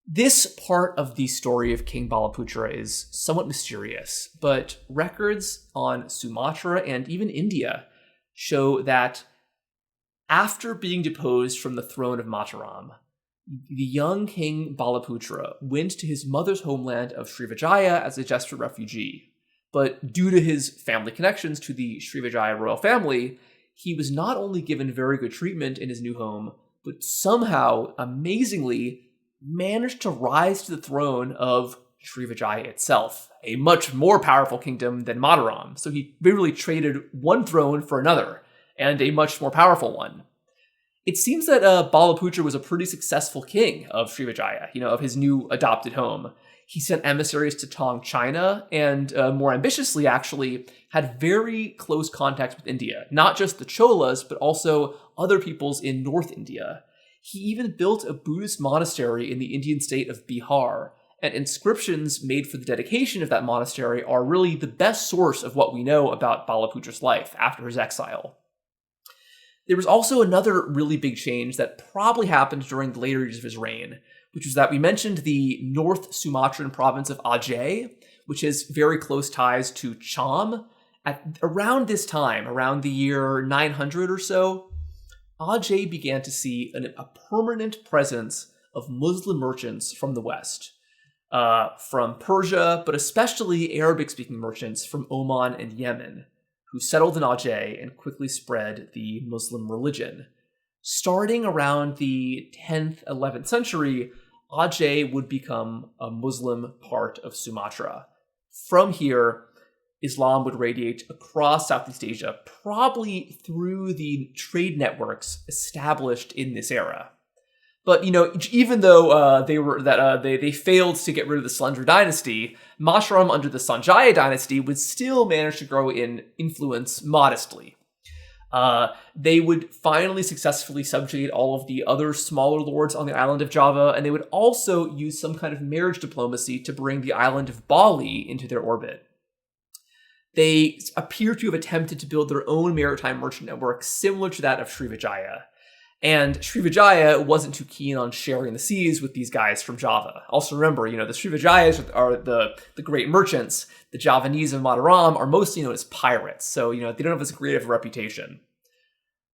This part of the story of King Balaputra is somewhat mysterious, but records on Sumatra and even India show that after being deposed from the throne of Mataram, the young king Balaputra went to his mother's homeland of Srivijaya as a desperate refugee. But due to his family connections to the Srivijaya royal family, he was not only given very good treatment in his new home, but somehow, amazingly, managed to rise to the throne of Srivijaya itself, a much more powerful kingdom than Mataram. So he literally traded one throne for another, and a much more powerful one. It seems that Balaputra was a pretty successful king of Srivijaya, of his new adopted home. He sent emissaries to Tang China and, more ambitiously actually, had very close contacts with India. Not just the Cholas, but also other peoples in North India. He even built a Buddhist monastery in the Indian state of Bihar, and inscriptions made for the dedication of that monastery are really the best source of what we know about Balaputra's life after his exile. There was also another really big change that probably happened during the later years of his reign, which was that we mentioned the North Sumatran province of Aceh, which has very close ties to Cham. Around this time, around the year 900 or so, Aceh began to see a permanent presence of Muslim merchants from the West, from Persia, but especially Arabic-speaking merchants from Oman and Yemen, who settled in Aceh and quickly spread the Muslim religion. Starting around the 10th, 11th century, Aceh would become a Muslim part of Sumatra. From here, Islam would radiate across Southeast Asia, probably through the trade networks established in this era. But, even though they failed to get rid of the Seleucid dynasty, Mataram under the Sanjaya dynasty would still manage to grow in influence modestly. They would finally successfully subjugate all of the other smaller lords on the island of Java, and they would also use some kind of marriage diplomacy to bring the island of Bali into their orbit. They appear to have attempted to build their own maritime merchant network similar to that of Srivijaya. And Srivijaya wasn't too keen on sharing the seas with these guys from Java. Also remember, the Srivijayas are the great merchants. The Javanese of Mataram are mostly known as pirates, so they don't have as great of a reputation.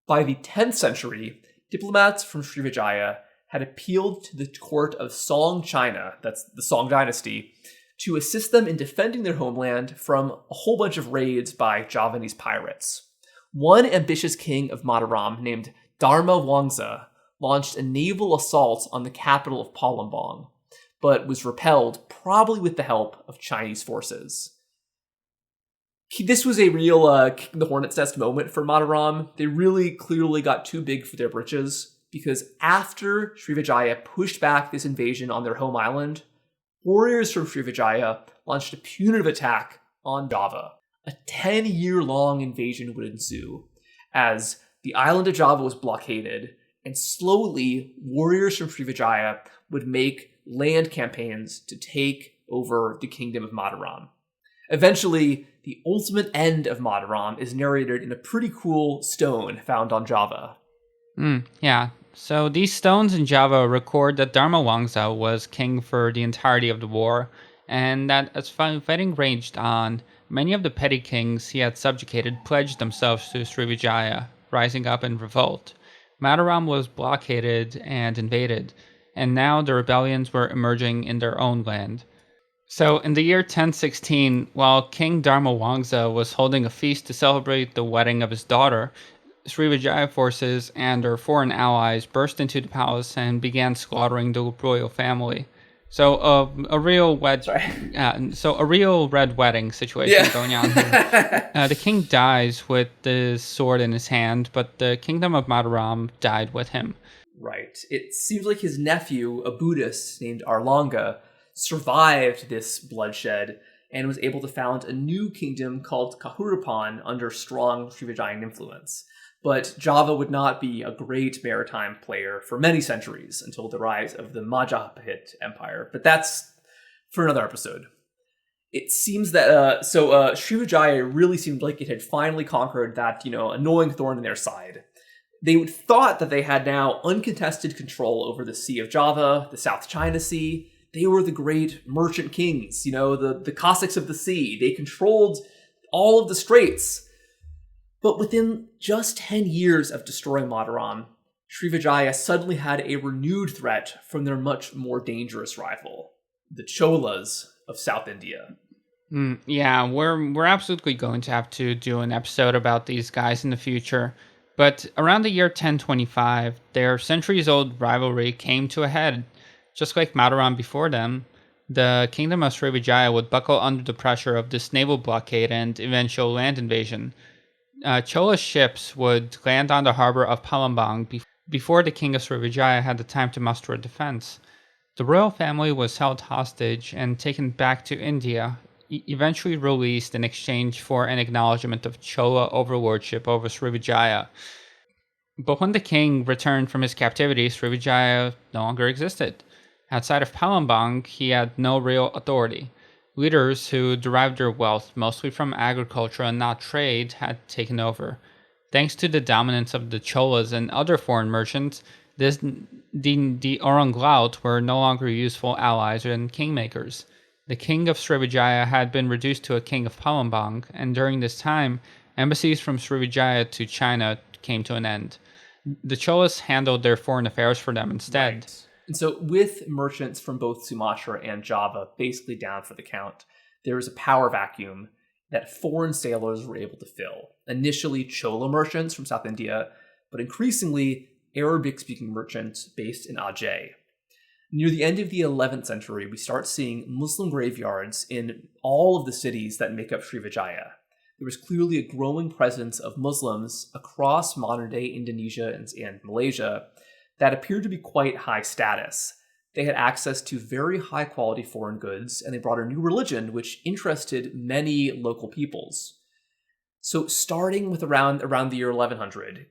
By the 10th century, diplomats from Srivijaya had appealed to the court of Song China, that's the Song dynasty, to assist them in defending their homeland from a whole bunch of raids by Javanese pirates. One ambitious king of Mataram named Dharma Wangsa launched a naval assault on the capital of Palembang, but was repelled, probably with the help of Chinese forces. This was a real kick in the hornet's nest moment for Mataram. They really clearly got too big for their britches, because after Srivijaya pushed back this invasion on their home island, warriors from Srivijaya launched a punitive attack on Java. A 10-year-long invasion would ensue, as the island of Java was blockaded, and slowly warriors from Srivijaya would make land campaigns to take over the kingdom of Mataram. Eventually, the ultimate end of Mataram is narrated in a pretty cool stone found on Java. Yeah. So these stones in Java record that Dharma Wangsa was king for the entirety of the war, and that as fighting raged on, many of the petty kings he had subjugated pledged themselves to Srivijaya, rising up in revolt. Mataram was blockaded and invaded, and now the rebellions were emerging in their own land. So in the year 1016, while King Dharma Wangsa was holding a feast to celebrate the wedding of his daughter, Srivijaya forces and their foreign allies burst into the palace and began slaughtering the royal family. So a real red wedding situation going on here. The king dies with the sword in his hand, but the kingdom of Mataram died with him. Right. It seems like his nephew, a Buddhist named Arlanga, survived this bloodshed and was able to found a new kingdom called Kahuripan under strong Srivijayan influence. But Java would not be a great maritime player for many centuries until the rise of the Majapahit Empire. But that's for another episode. It seems that Srivijaya really seemed like it had finally conquered that annoying thorn in their side. They thought that they had now uncontested control over the Sea of Java, the South China Sea. They were the great merchant kings, the Cossacks of the sea. They controlled all of the straits. But within just 10 years of destroying Mataram, Srivijaya suddenly had a renewed threat from their much more dangerous rival, the Cholas of South India. Yeah, we're absolutely going to have to do an episode about these guys in the future. But around the year 1025, their centuries-old rivalry came to a head. Just like Mataram before them, the kingdom of Srivijaya would buckle under the pressure of this naval blockade and eventual land invasion. Chola ships would land on the harbor of Palembang before the king of Srivijaya had the time to muster a defense. The royal family was held hostage and taken back to India, eventually released in exchange for an acknowledgement of Chola overlordship over Srivijaya. But when the king returned from his captivity, Srivijaya no longer existed. Outside of Palembang, he had no real authority. Leaders who derived their wealth mostly from agriculture and not trade had taken over. Thanks to the dominance of the Cholas and other foreign merchants, the Orang Laut were no longer useful allies and kingmakers. The king of Srivijaya had been reduced to a king of Palembang, and during this time, embassies from Srivijaya to China came to an end. The Cholas handled their foreign affairs for them instead. Right. And so with merchants from both Sumatra and Java basically down for the count, there was a power vacuum that foreign sailors were able to fill. Initially Chola merchants from South India, but increasingly Arabic-speaking merchants based in Aceh. Near the end of the 11th century, we start seeing Muslim graveyards in all of the cities that make up Srivijaya. There was clearly a growing presence of Muslims across modern-day Indonesia and Malaysia that appeared to be quite high status. They had access to very high-quality foreign goods, and they brought a new religion which interested many local peoples. So starting with around the year 1100,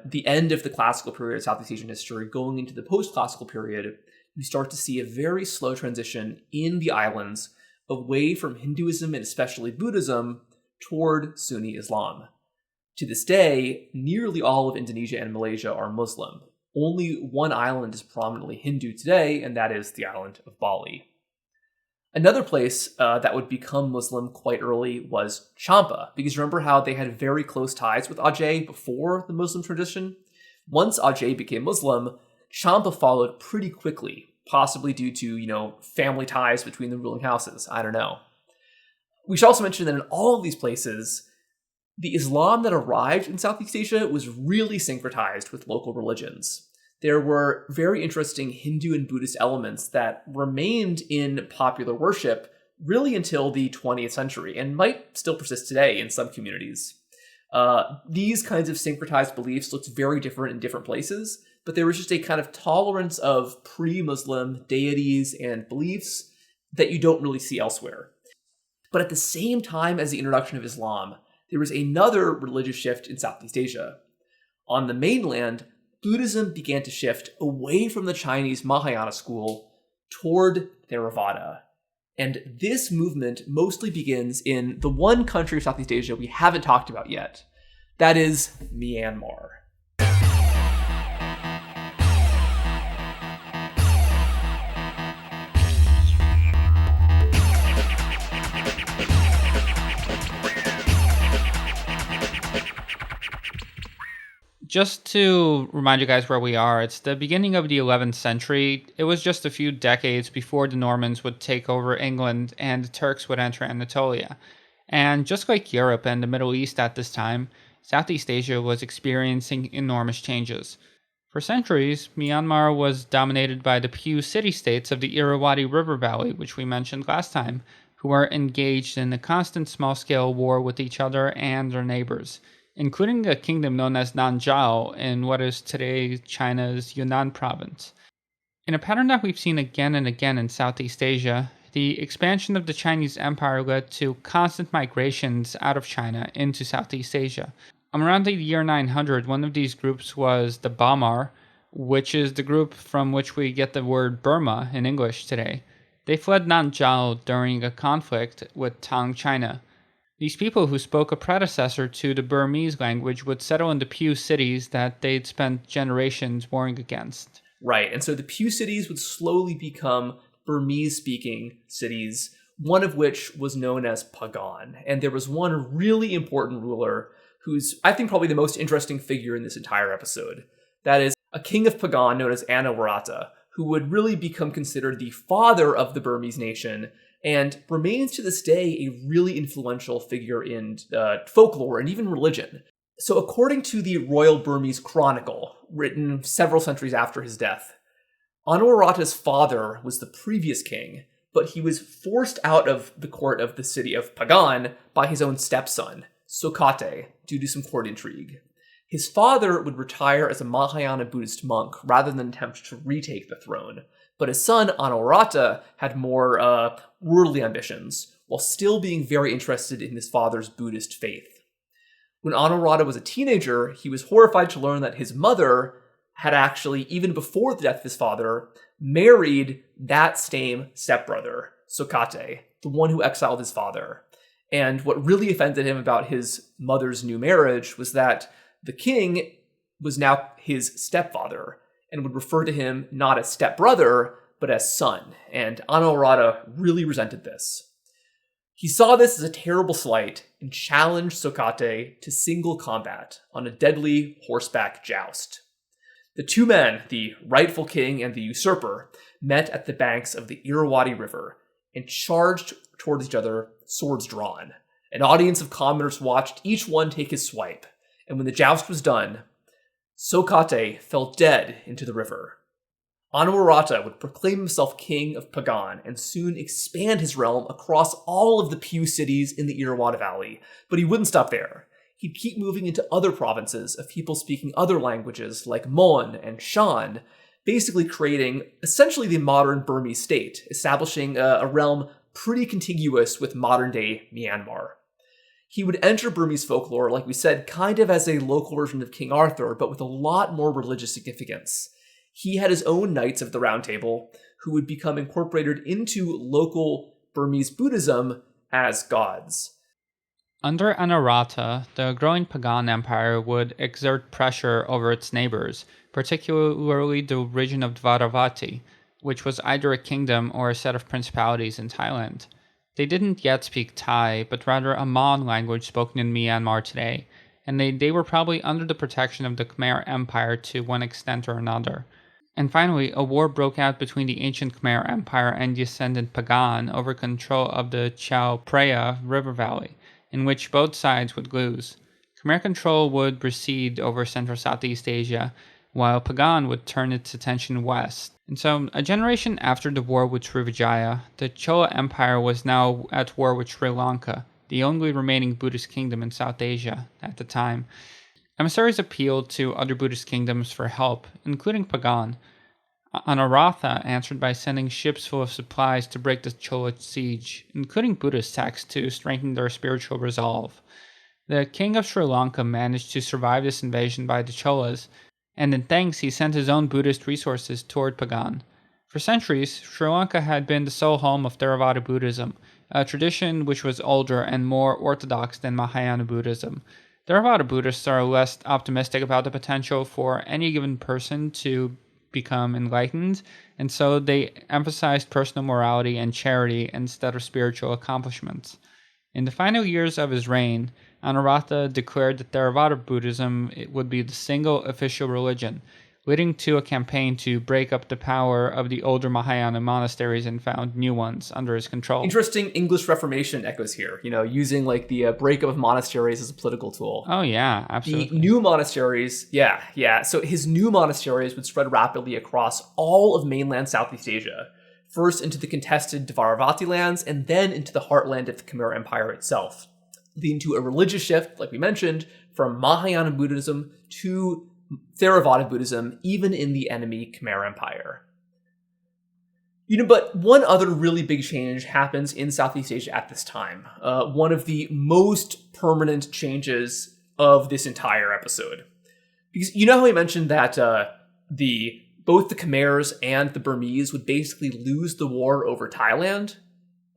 the end of the classical period of Southeast Asian history, going into the post-classical period, you start to see a very slow transition in the islands away from Hinduism and especially Buddhism toward Sunni Islam. To this day, nearly all of Indonesia and Malaysia are Muslim. Only one island is prominently Hindu today, and that is the island of Bali. Another place that would become Muslim quite early was Champa, because remember how they had very close ties with Aceh before the Muslim tradition? Once Aceh became Muslim, Champa followed pretty quickly, possibly due to, family ties between the ruling houses. I don't know. We should also mention that in all of these places, the Islam that arrived in Southeast Asia was really syncretized with local religions. There were very interesting Hindu and Buddhist elements that remained in popular worship really until the 20th century and might still persist today in some communities. These kinds of syncretized beliefs looked very different in different places, but there was just a kind of tolerance of pre-Muslim deities and beliefs that you don't really see elsewhere. But at the same time as the introduction of Islam, there was another religious shift in Southeast Asia. On the mainland, Buddhism began to shift away from the Chinese Mahayana school toward Theravada. And this movement mostly begins in the one country of Southeast Asia we haven't talked about yet. That is Myanmar. Just to remind you guys where we are, it's the beginning of the 11th century. It was just a few decades before the Normans would take over England and the Turks would enter Anatolia. And just like Europe and the Middle East at this time, Southeast Asia was experiencing enormous changes. For centuries, Myanmar was dominated by the Pew city-states of the Irrawaddy River Valley, which we mentioned last time, who were engaged in a constant small-scale war with each other and their neighbors, including a kingdom known as Nanzhao in what is today China's Yunnan province. In a pattern that we've seen again and again in Southeast Asia, the expansion of the Chinese Empire led to constant migrations out of China into Southeast Asia. Around the year 900, one of these groups was the Bamar, which is the group from which we get the word Burma in English today. They fled Nanzhao during a conflict with Tang China. These people who spoke a predecessor to the Burmese language would settle in the Pew cities that they'd spent generations warring against. Right, and so the Pew cities would slowly become Burmese-speaking cities, one of which was known as Pagan. And there was one really important ruler who's, I think, probably the most interesting figure in this entire episode. That is a king of Pagan known as Anawarata, who would really become considered the father of the Burmese nation and remains to this day a really influential figure in folklore and even religion. So according to the Royal Burmese Chronicle, written several centuries after his death, Anawarata's father was the previous king, but he was forced out of the court of the city of Pagan by his own stepson, Sokate, due to some court intrigue. His father would retire as a Mahayana Buddhist monk rather than attempt to retake the throne, But his son, Anawrahta, had more worldly ambitions, while still being very interested in his father's Buddhist faith. When Anawrahta was a teenager, he was horrified to learn that his mother had actually, even before the death of his father, married that same stepbrother, Sokate, the one who exiled his father. And what really offended him about his mother's new marriage was that the king was now his stepfather and would refer to him not as stepbrother, but as son. And Anawrahta really resented this. He saw this as a terrible slight and challenged Sokate to single combat on a deadly horseback joust. The two men, the rightful king and the usurper, met at the banks of the Irrawaddy River and charged toward each other, swords drawn. An audience of commoners watched each one take his swipe, and when the joust was done, Sokate fell dead into the river. Anawrahta would proclaim himself king of Pagan and soon expand his realm across all of the Pew cities in the Irrawaddy Valley, but he wouldn't stop there. He'd keep moving into other provinces of people speaking other languages like Mon and Shan, basically creating essentially the modern Burmese state, establishing a realm pretty contiguous with modern-day Myanmar. He would enter Burmese folklore, like we said, kind of as a local version of King Arthur, but with a lot more religious significance. He had his own Knights of the Round Table, who would become incorporated into local Burmese Buddhism as gods. Under Anawrahta, the growing Pagan Empire would exert pressure over its neighbors, particularly the region of Dvaravati, which was either a kingdom or a set of principalities in Thailand. They didn't yet speak Thai, but rather a Mon language spoken in Myanmar today, and they were probably under the protection of the Khmer Empire to one extent or another. And finally, a war broke out between the ancient Khmer Empire and the ascendant Pagan over control of the Chao Phraya river valley, in which both sides would lose. Khmer control would recede over central Southeast Asia, while Pagan would turn its attention west. And so, a generation after the war with Srivijaya, the Chola Empire was now at war with Sri Lanka, the only remaining Buddhist kingdom in South Asia at the time. Emissaries appealed to other Buddhist kingdoms for help, including Pagan. Anawrahta answered by sending ships full of supplies to break the Chola siege, including Buddhist texts to strengthen their spiritual resolve. The king of Sri Lanka managed to survive this invasion by the Cholas, and in thanks he sent his own Buddhist resources toward Pagan. For centuries, Sri Lanka had been the sole home of Theravada Buddhism, a tradition which was older and more orthodox than Mahayana Buddhism. Theravada Buddhists are less optimistic about the potential for any given person to become enlightened, and so they emphasized personal morality and charity instead of spiritual accomplishments. In the final years of his reign, Anawrahta declared that Theravada Buddhism would be the single official religion, leading to a campaign to break up the power of the older Mahayana monasteries and found new ones under his control. Interesting English Reformation echoes here, using like the breakup of monasteries as a political tool. Oh yeah, absolutely. The new monasteries, yeah. So his new monasteries would spread rapidly across all of mainland Southeast Asia, first into the contested Dvaravati lands and then into the heartland of the Khmer Empire itself, leading to a religious shift, like we mentioned, from Mahayana Buddhism to Theravada Buddhism, even in the enemy Khmer Empire. But one other really big change happens in Southeast Asia at this time. One of the most permanent changes of this entire episode. Because how I mentioned that both the Khmers and the Burmese would basically lose the war over Thailand?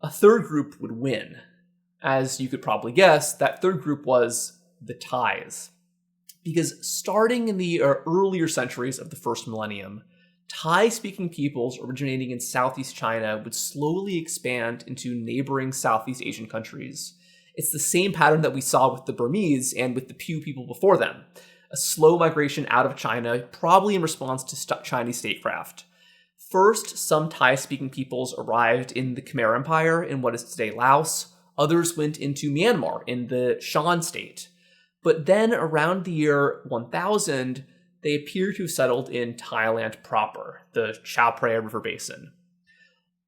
A third group would win. As you could probably guess, that third group was the Thais. Because starting in the earlier centuries of the first millennium, Thai-speaking peoples originating in Southeast China would slowly expand into neighboring Southeast Asian countries. It's the same pattern that we saw with the Burmese and with the Pew people before them. A slow migration out of China, probably in response to Chinese statecraft. First, some Thai-speaking peoples arrived in the Khmer Empire in what is today Laos. Others went into Myanmar in the Shan state. But then around the year 1000, they appear to have settled in Thailand proper, the Chao Phraya River Basin.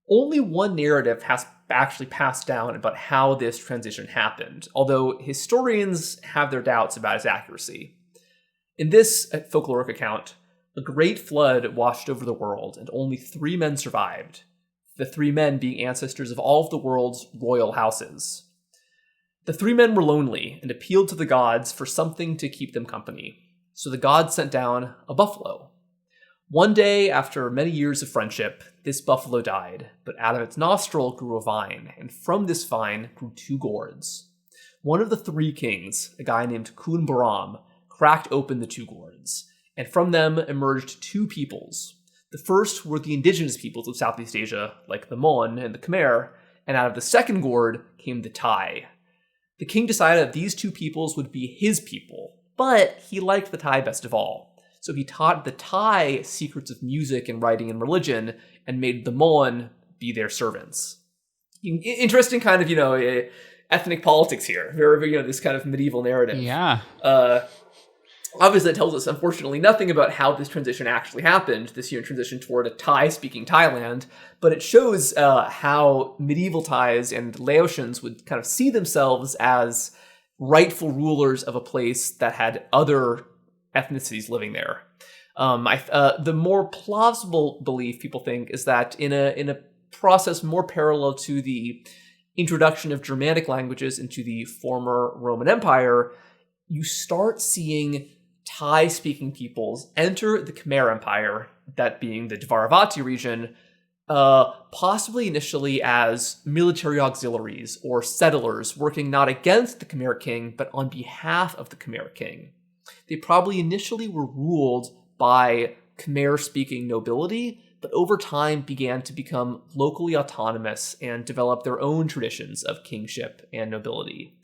Only one narrative has actually passed down about how this transition happened, although historians have their doubts about its accuracy. In this folkloric account, A great flood washed over the world, and only 3 men survived, the 3 men being ancestors of all of the world's royal houses. The 3 men were lonely and appealed to the gods for something to keep them company, so the gods sent down a buffalo. One day, after many years of friendship, this buffalo died, but out of its nostril grew a vine, and from this vine grew 2 gourds. One of the 3 kings, a guy named Kun Baram, cracked open the 2 gourds, and from them emerged 2 peoples. The first were the indigenous peoples of Southeast Asia, like the Mon and the Khmer, and out of the second gourd came the Thai. The king decided that these 2 peoples would be his people, but he liked the Thai best of all. So he taught the Thai secrets of music and writing and religion and made the Mon be their servants. Interesting kind of, ethnic politics here. Very, this kind of medieval narrative. Yeah. Obviously, it tells us, unfortunately, nothing about how this transition actually happened, this transition toward a Thai-speaking Thailand, but it shows how medieval Thais and Laotians would kind of see themselves as rightful rulers of a place that had other ethnicities living there. The more plausible belief people think is that in a process more parallel to the introduction of Germanic languages into the former Roman Empire, you start seeing Thai-speaking peoples enter the Khmer Empire, that being the Dvaravati region, possibly initially as military auxiliaries or settlers working not against the Khmer king, but on behalf of the Khmer king. They probably initially were ruled by Khmer-speaking nobility, but over time began to become locally autonomous and develop their own traditions of kingship and nobility.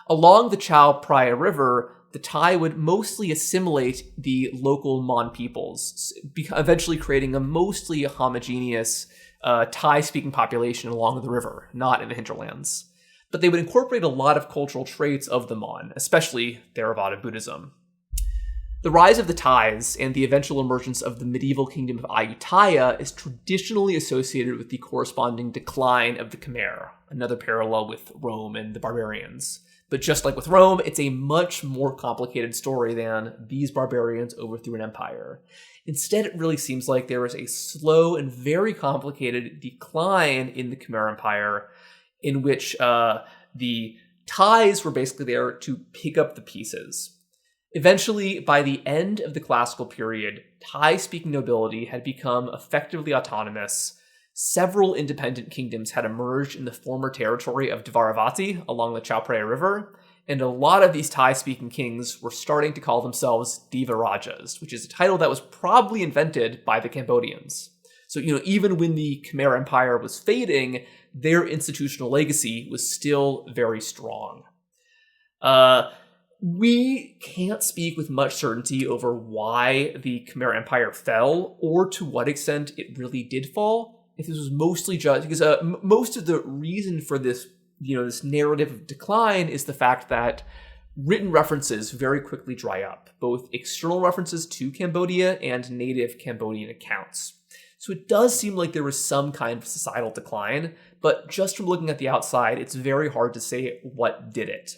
Along the Chao Phraya River, the Thai would mostly assimilate the local Mon peoples, eventually creating a mostly homogeneous Thai-speaking population along the river, not in the hinterlands. But they would incorporate a lot of cultural traits of the Mon, especially Theravada Buddhism. The rise of the Thais and the eventual emergence of the medieval kingdom of Ayutthaya is traditionally associated with the corresponding decline of the Khmer, another parallel with Rome and the barbarians. But just like with Rome, it's a much more complicated story than these barbarians overthrew an empire. Instead, it really seems like there was a slow and very complicated decline in the Khmer Empire, in which the Thais were basically there to pick up the pieces. Eventually, by the end of the classical period, Thai-speaking nobility had become effectively autonomous. Several independent kingdoms had emerged in the former territory of Dvaravati along the Chao Phraya River, and a lot of these Thai-speaking kings were starting to call themselves Devarajas, which is a title that was probably invented by the Cambodians. So, even when the Khmer Empire was fading, their institutional legacy was still very strong. We can't speak with much certainty over why the Khmer Empire fell, or to what extent it really did fall. If this was mostly just because most of the reason for this, this narrative of decline is the fact that written references very quickly dry up, both external references to Cambodia and native Cambodian accounts. So it does seem like there was some kind of societal decline, but just from looking at the outside, it's very hard to say what did it.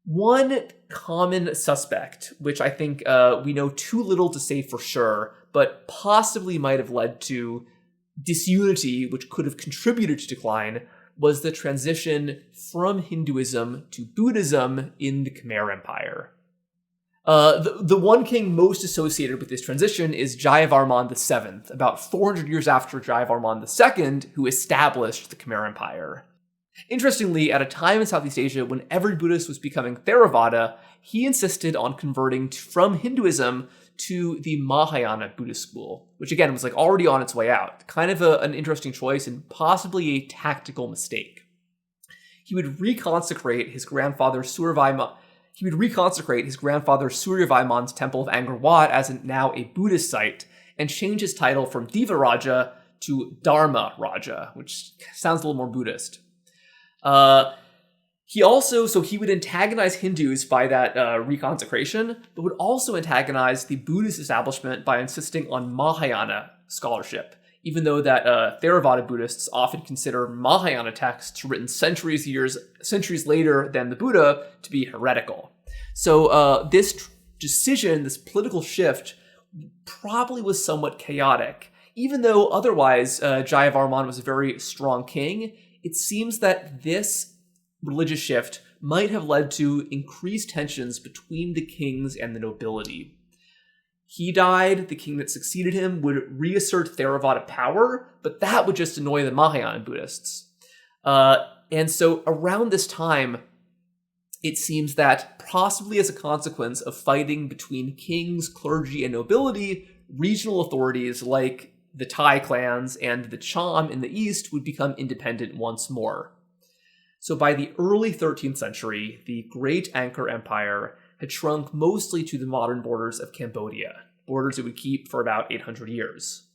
One common suspect, which I think we know too little to say for sure, but possibly might have led to disunity, which could have contributed to decline, was the transition from Hinduism to Buddhism in the Khmer Empire. The one king most associated with this transition is Jayavarman VII, about 400 years after Jayavarman II, who established the Khmer Empire. Interestingly, at a time in Southeast Asia when every Buddhist was becoming Theravada, he insisted on converting from Hinduism to the Mahayana Buddhist school, which again was already on its way out. Kind of an interesting choice and possibly a tactical mistake. He would reconsecrate his grandfather Srivijaya. Suryavaiman's temple of Angkor Wat as now a Buddhist site, and change his title from Devaraja to Dharma Raja, which sounds a little more Buddhist. He would antagonize Hindus by that reconsecration, but would also antagonize the Buddhist establishment by insisting on Mahayana scholarship, even though that Theravada Buddhists often consider Mahayana texts written centuries later than the Buddha to be heretical. So this decision, this political shift, probably was somewhat chaotic. Even though otherwise Jayavarman was a very strong king, it seems that this religious shift might have led to increased tensions between the kings and the nobility. He died, the king that succeeded him would reassert Theravada power, but that would just annoy the Mahayana Buddhists. And so around this time, it seems that possibly as a consequence of fighting between kings, clergy, and nobility, regional authorities like the Thai clans and the Cham in the east would become independent once more. So by the early 13th century, the great Khmer Empire had shrunk mostly to the modern borders of Cambodia, borders it would keep for about 800 years.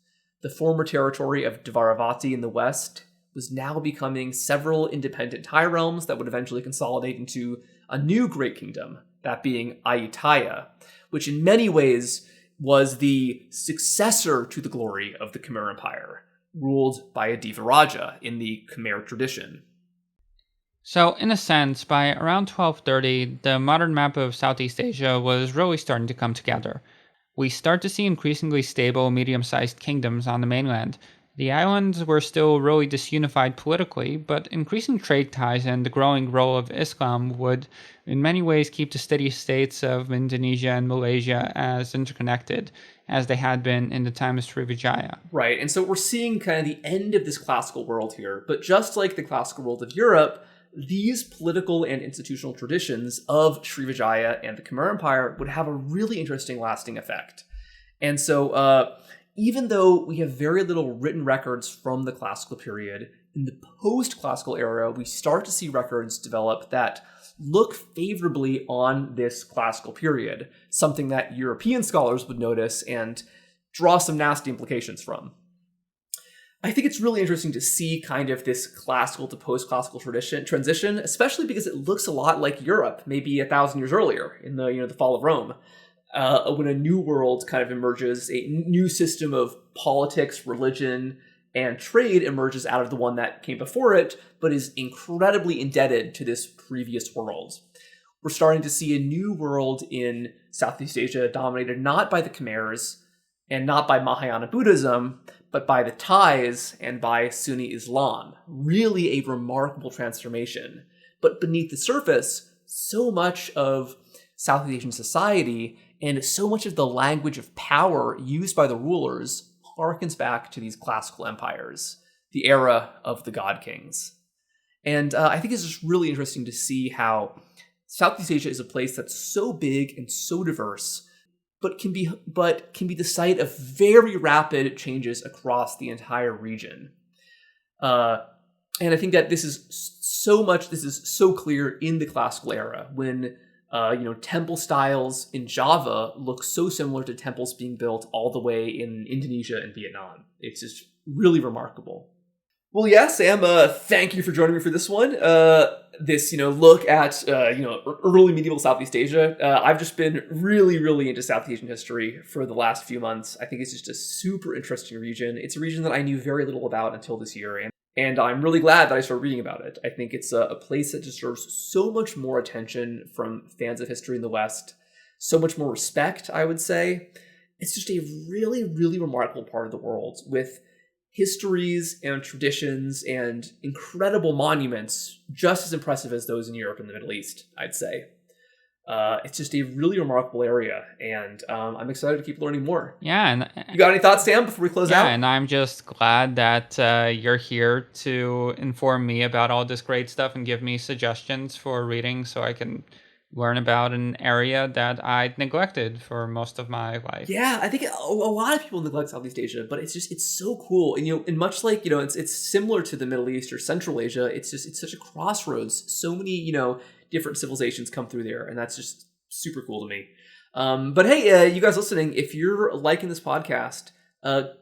The former territory of Dvaravati in the west was now becoming several independent Thai realms that would eventually consolidate into a new great kingdom, that being Ayutthaya, which in many ways was the successor to the glory of the Khmer Empire, ruled by a Devaraja in the Khmer tradition. So, in a sense, by around 1230, the modern map of Southeast Asia was really starting to come together. We start to see increasingly stable, medium-sized kingdoms on the mainland. The islands were still really disunified politically, but increasing trade ties and the growing role of Islam would, in many ways, keep the steady states of Indonesia and Malaysia as interconnected as they had been in the time of Srivijaya. Right, and so we're seeing kind of the end of this classical world here, but just like the classical world of Europe, these political and institutional traditions of Srivijaya and the Khmer Empire would have a really interesting lasting effect. And so, even though we have very little written records from the classical period, in the post-classical era, we start to see records develop that look favorably on this classical period, something that European scholars would notice and draw some nasty implications from. I think it's really interesting to see kind of this classical to post-classical transition, especially because it looks a lot like Europe, maybe 1,000 years earlier in the fall of Rome, when a new world kind of emerges, a new system of politics, religion, and trade emerges out of the one that came before it, but is incredibly indebted to this previous world. We're starting to see a new world in Southeast Asia dominated not by the Khmers and not by Mahayana Buddhism, but by the Thais and by Sunni Islam. Really a remarkable transformation. But beneath the surface, so much of Southeast Asian society and so much of the language of power used by the rulers harkens back to these classical empires, the era of the god kings. And I think it's just really interesting to see how Southeast Asia is a place that's so big and so diverse, but can be the site of very rapid changes across the entire region. And I think that this is so clear in the classical era when temple styles in Java look so similar to temples being built all the way in Indonesia and Vietnam. It's just really remarkable. Well, yeah, Sam, thank you for joining me for this one. This look at, early medieval Southeast Asia. I've just been really, really into South Asian history for the last few months. I think it's just a super interesting region. It's a region that I knew very little about until this year, and I'm really glad that I started reading about it. I think it's a place that deserves so much more attention from fans of history in the West, so much more respect, I would say. It's just a really, really remarkable part of the world with histories and traditions and incredible monuments, just as impressive as those in Europe and the Middle East, I'd say. It's just a really remarkable area, and I'm excited to keep learning more. Yeah, and you got any thoughts, Sam, before we close out? Yeah, and I'm just glad that you're here to inform me about all this great stuff and give me suggestions for reading so I can learn about an area that I'd neglected for most of my life. Yeah, I think a lot of people neglect Southeast Asia, but it's so cool. And much like, it's similar to the Middle East or Central Asia, it's such a crossroads. So many, different civilizations come through there, and that's just super cool to me. But hey, you guys listening, if you're liking this podcast,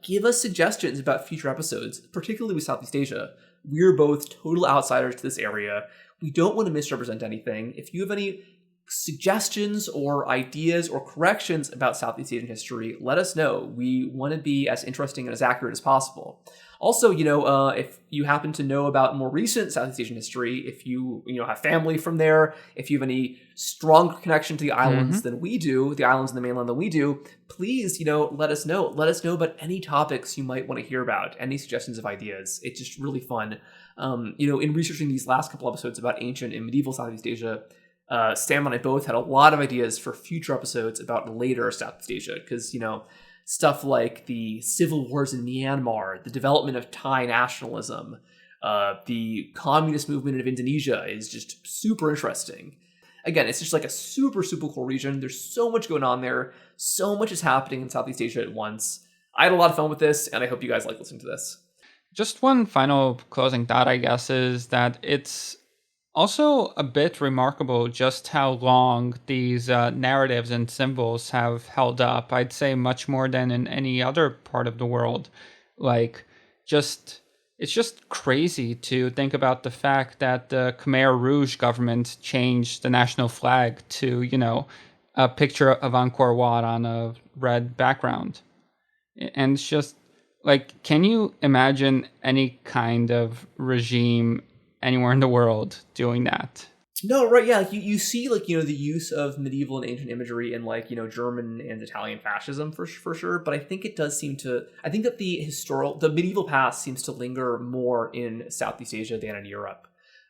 give us suggestions about future episodes, particularly with Southeast Asia. We're both total outsiders to this area. We don't want to misrepresent anything. If you have any suggestions or ideas or corrections about Southeast Asian history, let us know. We want to be as interesting and as accurate as possible. Also, if you happen to know about more recent Southeast Asian history, if you have family from there, if you have any stronger connection to the islands than we do, the islands in the mainland than we do, please, let us know. Let us know about any topics you might want to hear about, any suggestions of ideas. It's just really fun. In researching these last couple episodes about ancient and medieval Southeast Asia, Sam and I both had a lot of ideas for future episodes about later Southeast Asia, because, stuff like the civil wars in Myanmar, the development of Thai nationalism, the communist movement of Indonesia is just super interesting. Again, it's just like a super, super cool region. There's so much going on there. So much is happening in Southeast Asia at once. I had a lot of fun with this, and I hope you guys like listening to this. Just one final closing thought, I guess, is that it's also a bit remarkable just how long these narratives and symbols have held up. I'd say much more than in any other part of the world. It's just crazy to think about the fact that the Khmer Rouge government changed the national flag to, a picture of Angkor Wat on a red background. And it's just, can you imagine any kind of regime anywhere in the world doing that? No, right, yeah. You see, the use of medieval and ancient imagery in, German and Italian fascism for sure. But I think it does seem to. I think that the medieval past seems to linger more in Southeast Asia than in Europe.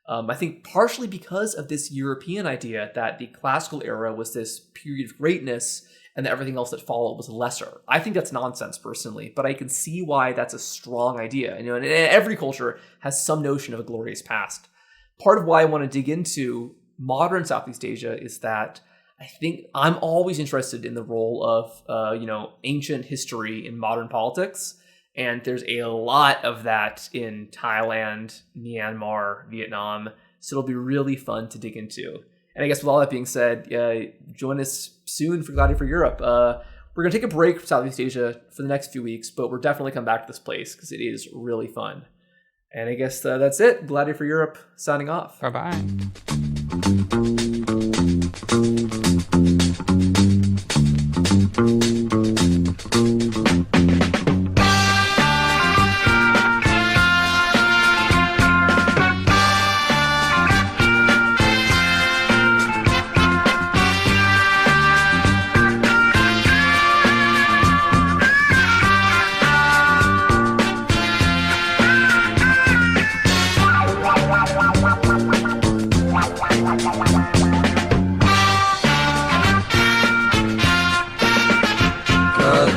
I think partially because of this European idea that the classical era was this period of greatness and that everything else that followed was lesser. I think that's nonsense personally, but I can see why that's a strong idea. And every culture has some notion of a glorious past. Part of why I want to dig into modern Southeast Asia is that I think I'm always interested in the role of, ancient history in modern politics. And there's a lot of that in Thailand, Myanmar, Vietnam. So it'll be really fun to dig into. And I guess with all that being said, join us soon for Gladiator for Europe. We're going to take a break from Southeast Asia for the next few weeks, but we're definitely come back to this place because it is really fun. And I guess that's it. Gladiator for Europe signing off. Bye-bye.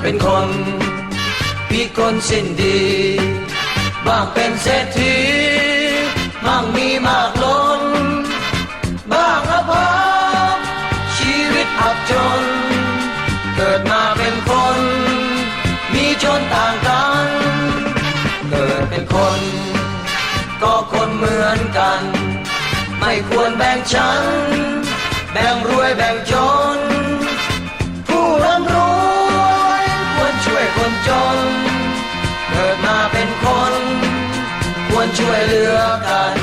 เป็นคนพิกลสิ้นดีบ้างเป็นเศรษฐีมั่งมีมากล้นบ้างอภพชีวิตอับจนเกิดมาเป็นคนมีชนต่างกันเกิดเป็นคนก็คนเหมือนกันไม่ควรแบ่งชั้นแบ่งรวยแบ่งจนผู้ร่ำรวยควรช่วยคนจนเกิดมาเป็นคนควรช่วยเหลือกัน